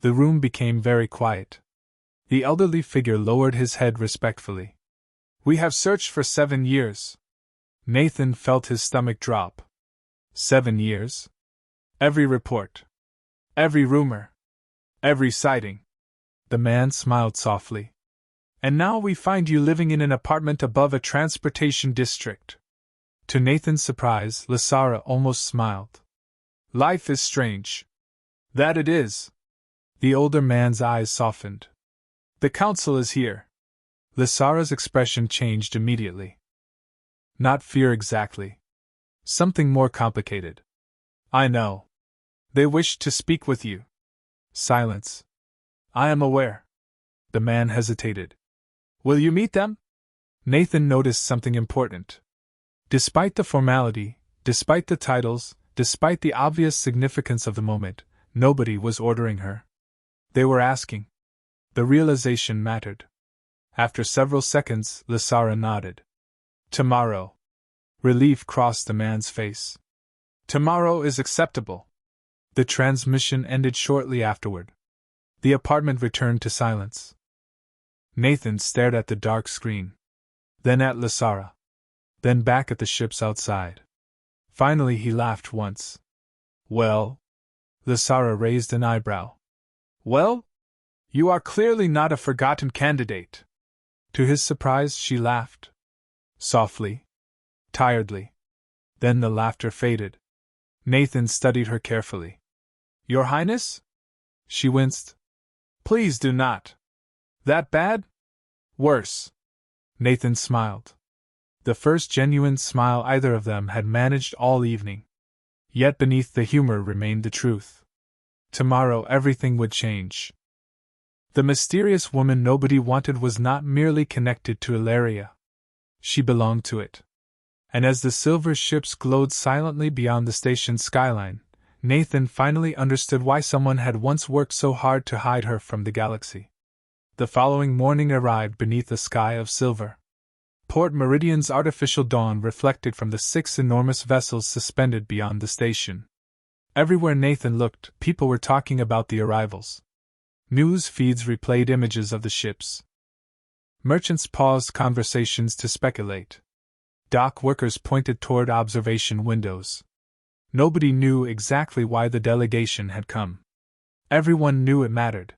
A: The room became very quiet. The elderly figure lowered his head respectfully. We have searched for 7 years. Nathan felt his stomach drop. 7 years? Every report. Every rumor. Every sighting. The man smiled softly. And now we find you living in an apartment above a transportation district. To Nathan's surprise, Lysara almost smiled. Life is strange. That it is. The older man's eyes softened. The council is here. Lysara's expression changed immediately. Not fear exactly. Something more complicated. I know. They wish to speak with you. Silence. I am aware. The man hesitated. Will you meet them? Nathan noticed something important. Despite the formality, despite the titles, despite the obvious significance of the moment, nobody was ordering her. They were asking. The realization mattered. After several seconds, Lysara nodded. Tomorrow. Relief crossed the man's face. Tomorrow is acceptable. The transmission ended shortly afterward. The apartment returned to silence. Nathan stared at the dark screen. Then at Lysara. Then back at the ships outside. Finally he laughed once. Well? Lysara raised an eyebrow. Well? You are clearly not a forgotten candidate. To his surprise, she laughed. Softly. Tiredly. Then the laughter faded. Nathan studied her carefully. Your Highness? She winced. Please do not. That bad? Worse. Nathan smiled. The first genuine smile either of them had managed all evening. Yet beneath the humor remained the truth. Tomorrow everything would change. The mysterious woman nobody wanted was not merely connected to Ilaria. She belonged to it. And as the silver ships glowed silently beyond the station's skyline, Nathan finally understood why someone had once worked so hard to hide her from the galaxy. The following morning arrived beneath a sky of silver. Port Meridian's artificial dawn reflected from the 6 enormous vessels suspended beyond the station. Everywhere Nathan looked, people were talking about the arrivals. News feeds replayed images of the ships. Merchants paused conversations to speculate. Dock workers pointed toward observation windows. Nobody knew exactly why the delegation had come. Everyone knew it mattered.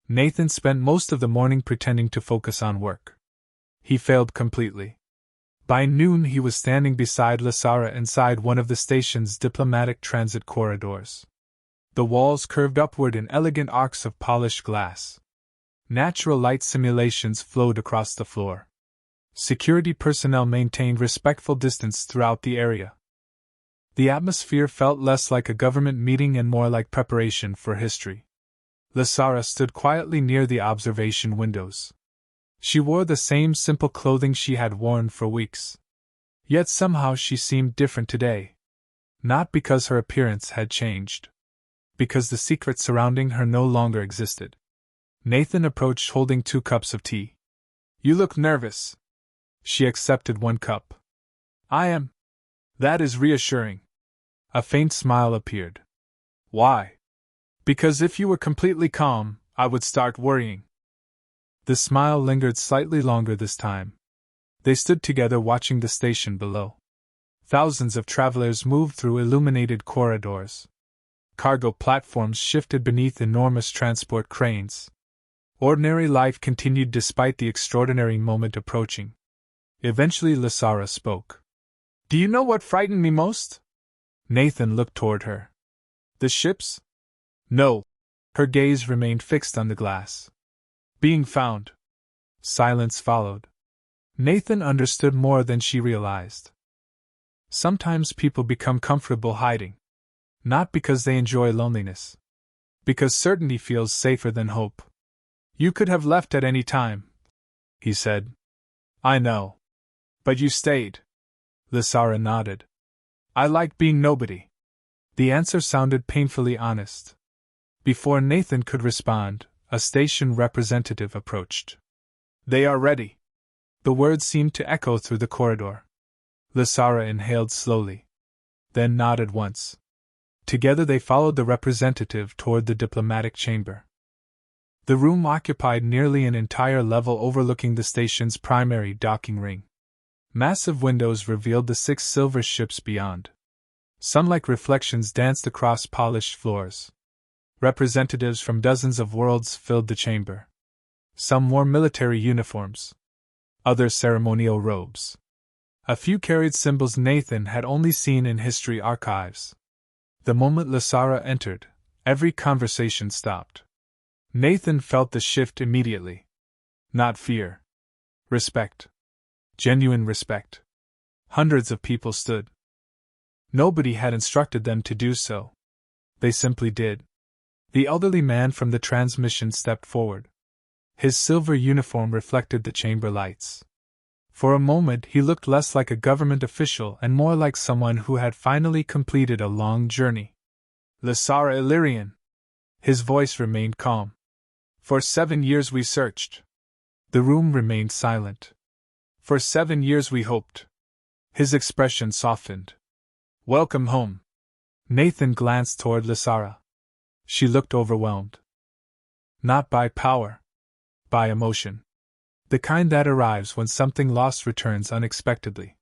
A: Nathan spent most of the morning pretending to focus on work. He failed completely. By noon he was standing beside Lysara inside one of the station's diplomatic transit corridors. The walls curved upward in elegant arcs of polished glass. Natural light simulations flowed across the floor. Security personnel maintained respectful distance throughout the area. The atmosphere felt less like a government meeting and more like preparation for history. Lysara stood quietly near the observation windows. She wore the same simple clothing she had worn for weeks. Yet somehow she seemed different today. Not because her appearance had changed. Because the secret surrounding her no longer existed. Nathan approached holding 2 cups of tea. "You look nervous." She accepted 1 cup. "I am." "That is reassuring." A faint smile appeared. "Why?" "Because if you were completely calm, I would start worrying." The smile lingered slightly longer this time. They stood together watching the station below. Thousands of travelers moved through illuminated corridors. Cargo platforms shifted beneath enormous transport cranes. Ordinary life continued despite the extraordinary moment approaching. Eventually Lysara spoke. "Do you know what frightened me most?" Nathan looked toward her. "The ships?" "No." Her gaze remained fixed on the glass. "Being found." Silence followed. Nathan understood more than she realized. Sometimes people become comfortable hiding. Not because they enjoy loneliness. Because certainty feels safer than hope. "You could have left at any time," he said. "I know. But you stayed." Lysara nodded. "I like being nobody." The answer sounded painfully honest. Before Nathan could respond, a station representative approached. "They are ready." The words seemed to echo through the corridor. Lysara inhaled slowly. Then nodded once. Together they followed the representative toward the diplomatic chamber. The room occupied nearly an entire level overlooking the station's primary docking ring. Massive windows revealed the 6 silver ships beyond. Sun-like reflections danced across polished floors. Representatives from dozens of worlds filled the chamber. Some wore military uniforms. Others ceremonial robes. A few carried symbols Nathan had only seen in history archives. The moment Lysara entered, every conversation stopped. Nathan felt the shift immediately. Not fear. Respect. Genuine respect. Hundreds of people stood. Nobody had instructed them to do so. They simply did. The elderly man from the transmission stepped forward. His silver uniform reflected the chamber lights. For a moment he looked less like a government official and more like someone who had finally completed a long journey. "Lysara Illyrian." His voice remained calm. "For 7 years we searched." The room remained silent. "For 7 years we hoped." His expression softened. "Welcome home." Nathan glanced toward Lysara. She looked overwhelmed. Not by power. By emotion. The kind that arrives when something lost returns unexpectedly.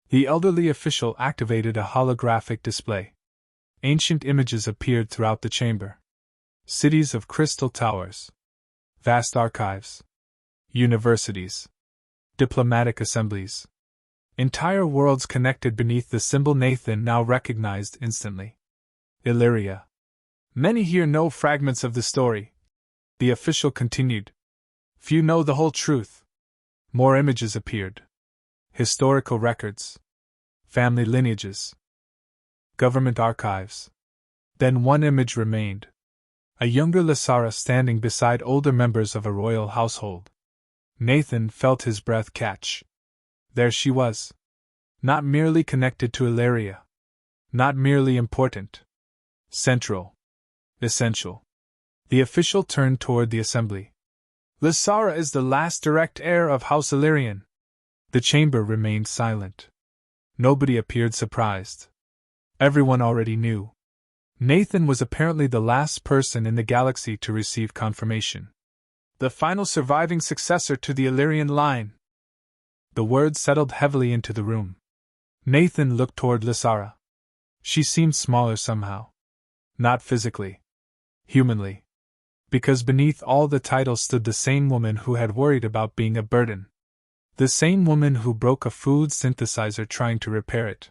A: The elderly official activated a holographic display. Ancient images appeared throughout the chamber. Cities of crystal towers. Vast archives. Universities. Diplomatic assemblies. Entire worlds connected beneath the symbol Nathan now recognized instantly. Illyria. "Many here know fragments of the story," the official continued. "Few know the whole truth." More images appeared. Historical records. Family lineages. government archives. Then one image remained. A younger Lasara standing beside older members of a royal household. Nathan felt his breath catch. There she was. Not merely connected to Ilaria. Not merely important. Central. Essential. The official turned toward the assembly. Lasara is the last direct heir of House Illyrian. The chamber remained silent. Nobody appeared surprised. Everyone already knew. Nathan was apparently the last person in the galaxy to receive confirmation. The final surviving successor to the Illyrian line. The words settled heavily into the room. Nathan looked toward Lasara. She seemed smaller somehow. Not physically. Humanly. Because beneath all the titles stood the same woman who had worried about being a burden. The same woman who broke a food synthesizer trying to repair it.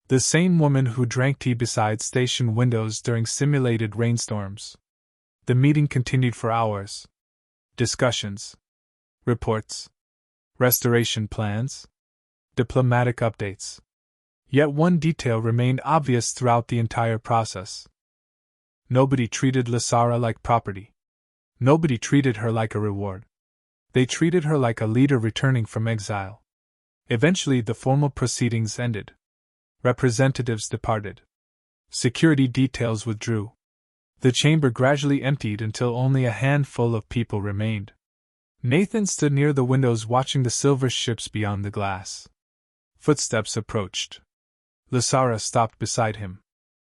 A: The same woman who drank tea beside station windows during simulated rainstorms. The meeting continued for hours. Discussions. Reports. Restoration plans. Diplomatic updates. Yet one detail remained obvious throughout the entire process. Nobody treated Lasara like property. Nobody treated her like a reward. They treated her like a leader returning from exile. Eventually the formal proceedings ended. Representatives departed. Security details withdrew. The chamber gradually emptied until only a handful of people remained. Nathan stood near the windows watching the silver ships beyond the glass. Footsteps approached. Lasara stopped beside him.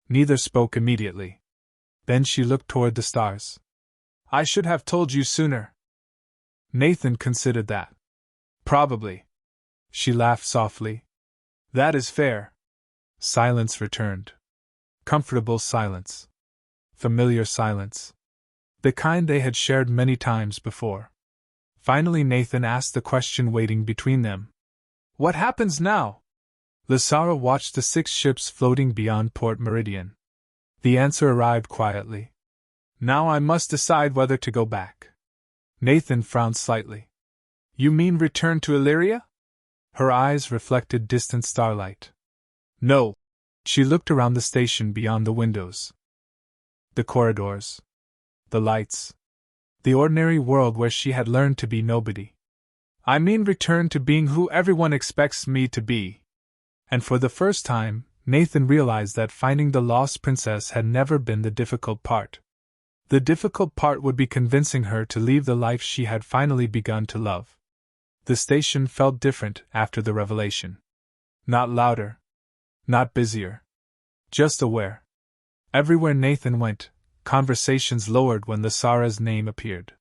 A: Neither spoke immediately. Then she looked toward the stars. I should have told you sooner. Nathan considered that. Probably. She laughed softly. That is fair. Silence returned. Comfortable silence. Familiar silence. The kind they had shared many times before. Finally Nathan asked the question waiting between them. What happens now? Lasara watched the 6 ships floating beyond Port Meridian. The answer arrived quietly. Now I must decide whether to go back. Nathan frowned slightly. You mean return to Illyria? Her eyes reflected distant starlight. No. She looked around the station beyond the windows. The corridors. The lights. The ordinary world where she had learned to be nobody. I mean return to being who everyone expects me to be. And for the first time, Nathan realized that finding the lost princess had never been the difficult part. The difficult part would be convincing her to leave the life she had finally begun to love. The station felt different after the revelation. Not louder. Not busier. Just aware. Everywhere Nathan went, conversations lowered when Lasara's name appeared.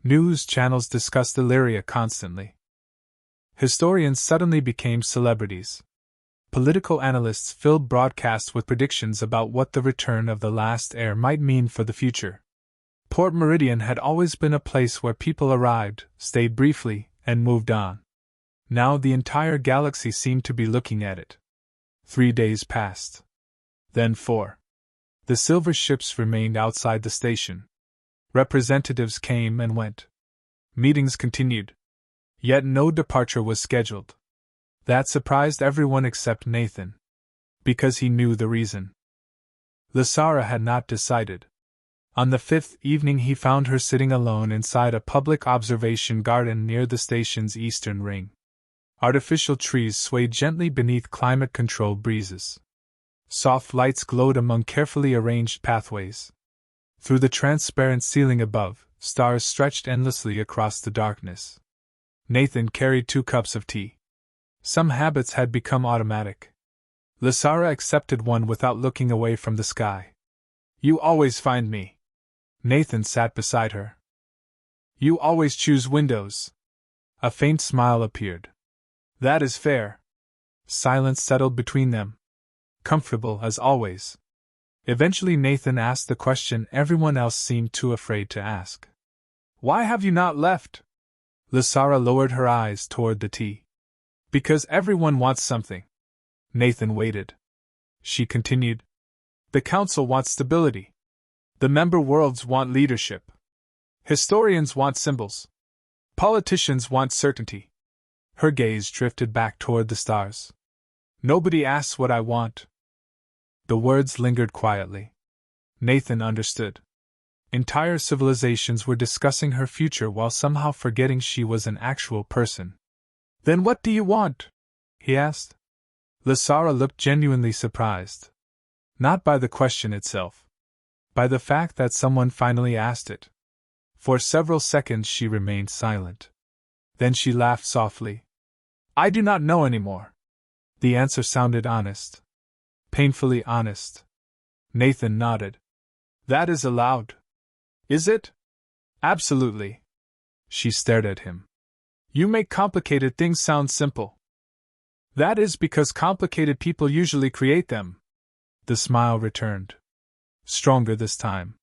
A: News channels discussed Illyria constantly. Historians suddenly became celebrities. Political analysts filled broadcasts with predictions about what the return of the last heir might mean for the future. Port Meridian had always been a place where people arrived, stayed briefly, and moved on. Now the entire galaxy seemed to be looking at it. 3 days passed. Then 4. The silver ships remained outside the station. Representatives came and went. Meetings continued. Yet no departure was scheduled. That surprised everyone except Nathan. Because he knew the reason. Lasara had not decided. On the 5th evening he found her sitting alone inside a public observation garden near the station's eastern ring. Artificial trees swayed gently beneath climate-controlled breezes. Soft lights glowed among carefully arranged pathways. Through the transparent ceiling above, stars stretched endlessly across the darkness. Nathan carried 2 cups of tea. Some habits had become automatic. Lasara accepted one without looking away from the sky. You always find me. Nathan sat beside her. You always choose windows. A faint smile appeared. That is fair. Silence settled between them. Comfortable as always. Eventually Nathan asked the question everyone else seemed too afraid to ask. Why have you not left? Lasara lowered her eyes toward the tea. Because everyone wants something. Nathan waited. She continued. The council wants stability. The member worlds want leadership. Historians want symbols. Politicians want certainty. Her gaze drifted back toward the stars. Nobody asks what I want. The words lingered quietly. Nathan understood. Entire civilizations were discussing her future while somehow forgetting she was an actual person. Then what do you want? He asked. Lysara looked genuinely surprised. Not by the question itself. By the fact that someone finally asked it. For several seconds she remained silent. Then she laughed softly. I do not know anymore. The answer sounded honest. Painfully honest. Nathan nodded. That is allowed. Is it? Absolutely. She stared at him. You make complicated things sound simple. That is because complicated people usually create them. The smile returned. Stronger this time.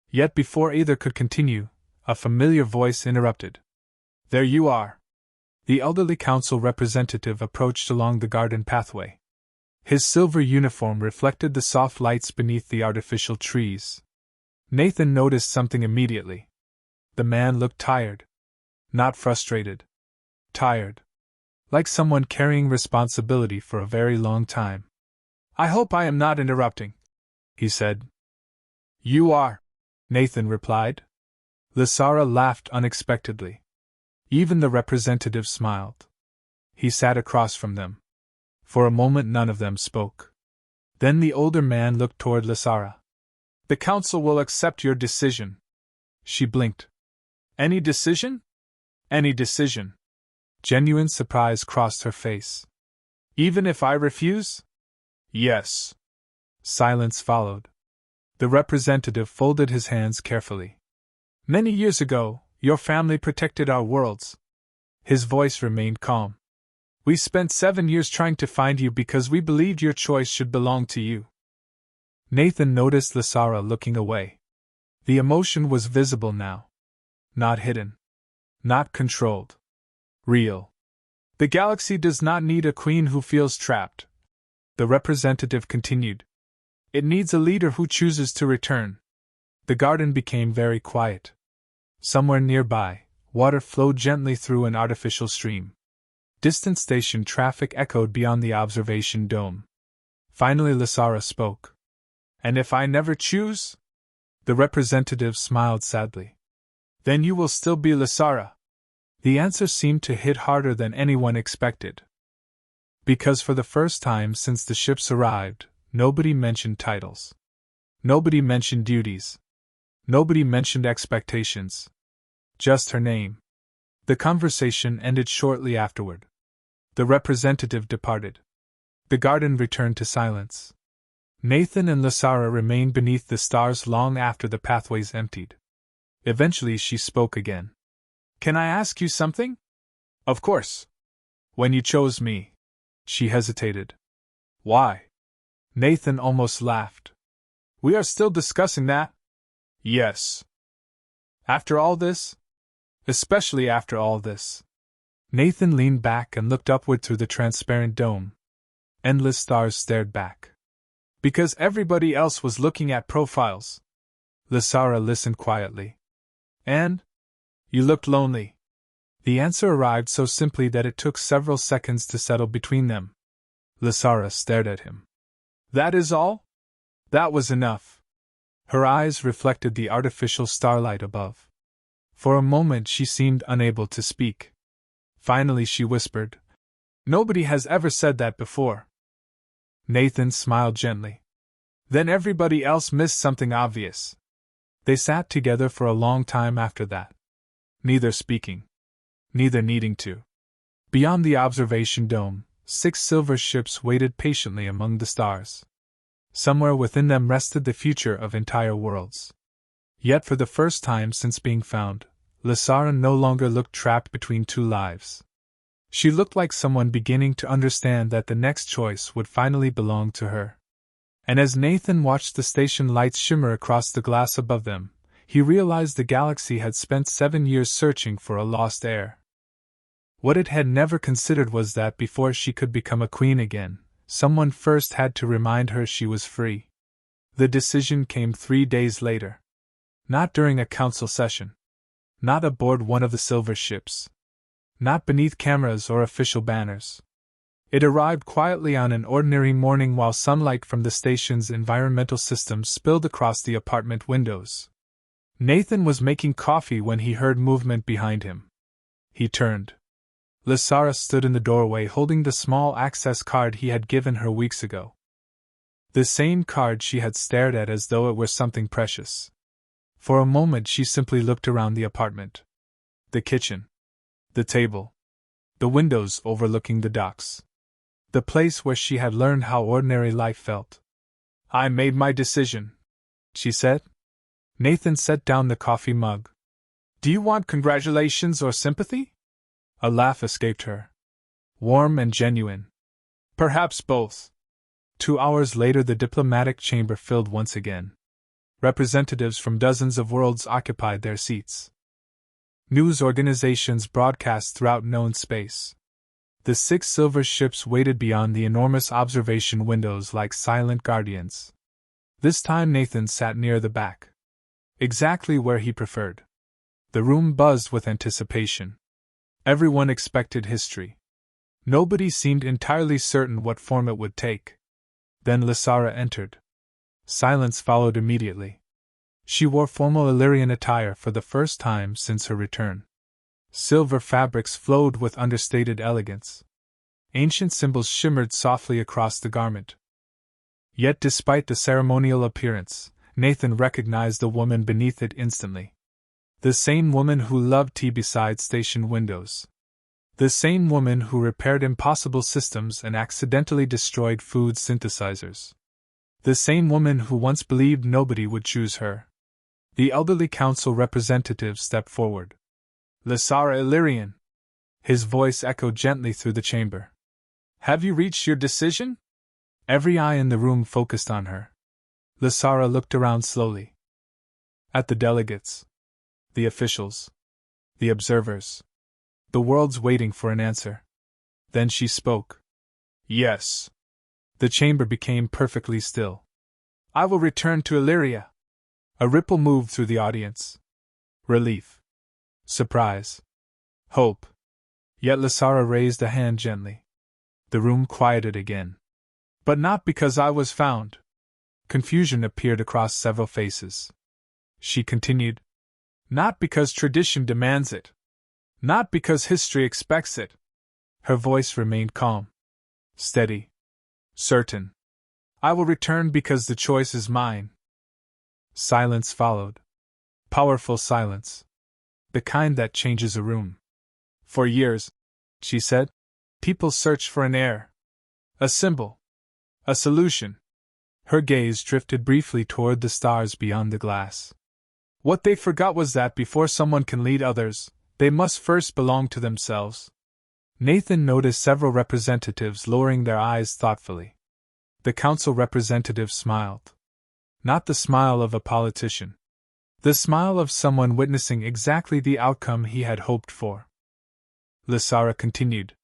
A: Yet before either could continue, a familiar voice interrupted. There you are. The elderly council representative approached along the garden pathway. His silver uniform reflected the soft lights beneath the artificial trees. Nathan noticed something immediately. The man looked tired. Not frustrated. Tired. Like someone carrying responsibility for a very long time. I hope I am not interrupting, he said. You are, Nathan replied. Lysara laughed unexpectedly. Even the representative smiled. He sat across from them. For a moment none of them spoke. Then the older man looked toward Lysara. The council will accept your decision. She blinked. Any decision? Any decision. Genuine surprise crossed her face. Even if I refuse? Yes. Silence followed. The representative folded his hands carefully. Many years ago, your family protected our worlds. His voice remained calm. We spent 7 years trying to find you because we believed your choice should belong to you. Nathan noticed Lysara looking away. The emotion was visible now. Not hidden. Not controlled. Real. The galaxy does not need a queen who feels trapped. The representative continued. It needs a leader who chooses to return. The garden became very quiet. Somewhere nearby, water flowed gently through an artificial stream. Distant station traffic echoed beyond the observation dome. Finally Lysara spoke. And if I never choose? The representative smiled sadly. Then you will still be Lysara. The answer seemed to hit harder than anyone expected. Because for the first time since the ships arrived, nobody mentioned titles. Nobody mentioned duties. Nobody mentioned expectations. Just her name. The conversation ended shortly afterward. The representative departed. The garden returned to silence. Nathan and Lysara remained beneath the stars long after the pathways emptied. Eventually she spoke again. Can I ask you something? Of course. When you chose me. She hesitated. Why? Nathan almost laughed. We are still discussing that? Yes. After all this? Especially after all this. Nathan leaned back and looked upward through the transparent dome. Endless stars stared back. Because everybody else was looking at profiles. Lysara listened quietly. And? You looked lonely. The answer arrived so simply that it took several seconds to settle between them. Lysara stared at him. That is all? That was enough. Her eyes reflected the artificial starlight above. For a moment she seemed unable to speak. Finally she whispered, Nobody has ever said that before. Nathan smiled gently. Then everybody else missed something obvious. They sat together for a long time after that. Neither speaking. Neither needing to. Beyond the observation dome, 6 silver ships waited patiently among the stars. Somewhere within them rested the future of entire worlds. Yet for the first time since being found, Lysara no longer looked trapped between 2 lives. She looked like someone beginning to understand that the next choice would finally belong to her. And as Nathan watched the station lights shimmer across the glass above them, he realized the galaxy had spent 7 years searching for a lost heir. What it had never considered was that before she could become a queen again, someone first had to remind her she was free. The decision came 3 days later. Not during a council session. Not aboard one of the silver ships. Not beneath cameras or official banners. It arrived quietly on an ordinary morning while sunlight from the station's environmental system spilled across the apartment windows. Nathan was making coffee when he heard movement behind him. He turned. Lysara stood in the doorway holding the small access card he had given her weeks ago. The same card she had stared at as though it were something precious. For a moment she simply looked around the apartment. The kitchen. The table. The windows overlooking the docks. The place where she had learned how ordinary life felt. "I made my decision," she said. Nathan set down the coffee mug. "Do you want congratulations or sympathy?" A laugh escaped her. Warm and genuine. "Perhaps both." 2 hours later the diplomatic chamber filled once again. Representatives from dozens of worlds occupied their seats. News organizations broadcast throughout known space. The 6 silver ships waited beyond the enormous observation windows like silent guardians. This time Nathan sat near the back. Exactly where he preferred. The room buzzed with anticipation. Everyone expected history. Nobody seemed entirely certain what form it would take. Then Lysara entered. Silence followed immediately. She wore formal Illyrian attire for the first time since her return. Silver fabrics flowed with understated elegance. Ancient symbols shimmered softly across the garment. Yet despite the ceremonial appearance, Nathan recognized the woman beneath it instantly. The same woman who loved tea beside station windows. The same woman who repaired impossible systems and accidentally destroyed food synthesizers. The same woman who once believed nobody would choose her. The elderly council representative stepped forward. "Lysara Illyrian." His voice echoed gently through the chamber. "Have you reached your decision?" Every eye in the room focused on her. Lysara looked around slowly. At the delegates. The officials. The observers. The world's waiting for an answer. Then she spoke. "Yes." The chamber became perfectly still. "I will return to Illyria." A ripple moved through the audience. Relief. Surprise. Hope. Yet Lysara raised a hand gently. The room quieted again. "But not because I was found." Confusion appeared across several faces. She continued. "Not because tradition demands it. Not because history expects it." Her voice remained calm. Steady. Certain. "I will return because the choice is mine." Silence followed. Powerful silence. The kind that changes a room. "For years," she said, "people searched for an heir. A symbol. A solution." Her gaze drifted briefly toward the stars beyond the glass. "What they forgot was that before someone can lead others, they must first belong to themselves." Nathan noticed several representatives lowering their eyes thoughtfully. The council representative smiled. Not the smile of a politician. The smile of someone witnessing exactly the outcome he had hoped for. Lysara continued.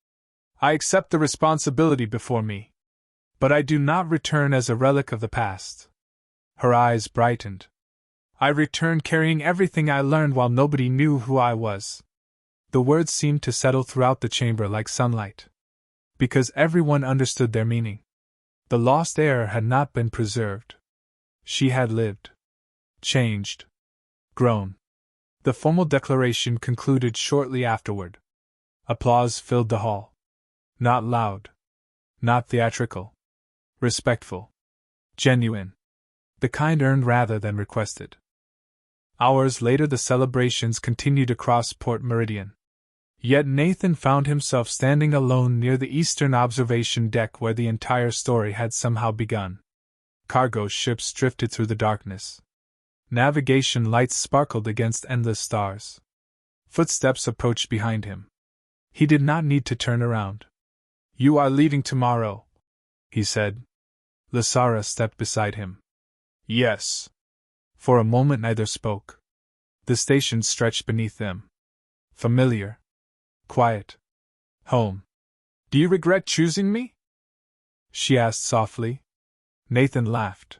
A: "I accept the responsibility before me. But I do not return as a relic of the past." Her eyes brightened. "I return carrying everything I learned while nobody knew who I was." The words seemed to settle throughout the chamber like sunlight. Because everyone understood their meaning. The lost heir had not been preserved. She had lived. Changed. Grown. The formal declaration concluded shortly afterward. Applause filled the hall. Not loud. Not theatrical. Respectful. Genuine. The kind earned rather than requested. Hours later the celebrations continued across Port Meridian. Yet Nathan found himself standing alone near the eastern observation deck where the entire story had somehow begun. Cargo ships drifted through the darkness. Navigation lights sparkled against endless stars. Footsteps approached behind him. He did not need to turn around. "You are leaving tomorrow," he said. Lysara stepped beside him. "Yes." For a moment neither spoke. The station stretched beneath them. Familiar. Quiet. Home. "Do you regret choosing me?" she asked softly. Nathan laughed.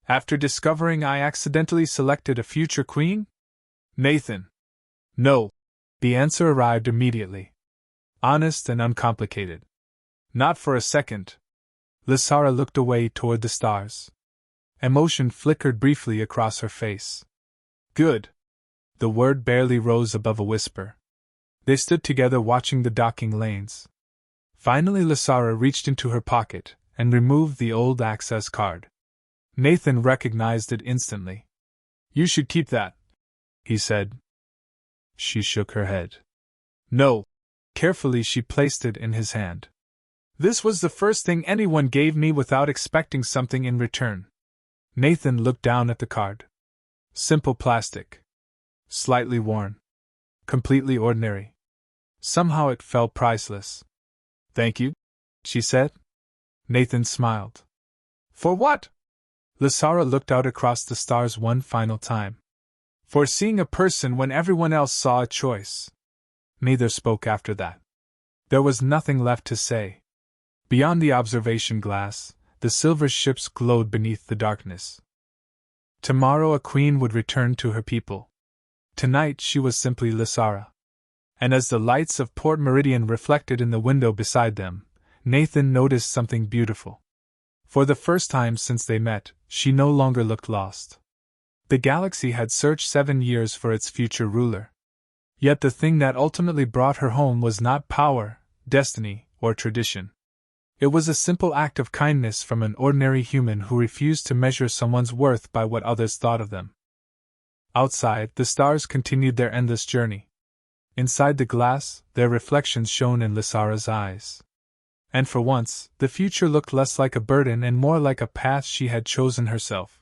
A: "After discovering I accidentally selected a future queen?" "Nathan." "No." The answer arrived immediately. Honest and uncomplicated. Not for a second. Lysara looked away toward the stars. Emotion flickered briefly across her face. Good. The word barely rose above a whisper. They stood together watching the docking lanes. Finally Lysara reached into her pocket and removed the old access card. Nathan recognized it instantly. You should keep that, he said. She shook her head. No. Carefully she placed it in his hand. This was the first thing anyone gave me without expecting something in return. Nathan looked down at the card. Simple plastic. Slightly worn. Completely ordinary. Somehow it felt priceless. Thank you, she said. Nathan smiled. For what? Lysara looked out across the stars one final time. For seeing a person when everyone else saw a choice. Neither spoke after that. There was nothing left to say. Beyond the observation glass, the silver ships glowed beneath the darkness. Tomorrow a queen would return to her people. Tonight she was simply Lysara. And as the lights of Port Meridian reflected in the window beside them, Nathan noticed something beautiful. For the first time since they met, she no longer looked lost. The galaxy had searched 7 years for its future ruler. Yet the thing that ultimately brought her home was not power, destiny, or tradition. It was a simple act of kindness from an ordinary human who refused to measure someone's worth by what others thought of them. Outside, the stars continued their endless journey. Inside the glass, their reflections shone in Lysara's eyes. And for once, the future looked less like a burden and more like a path she had chosen herself.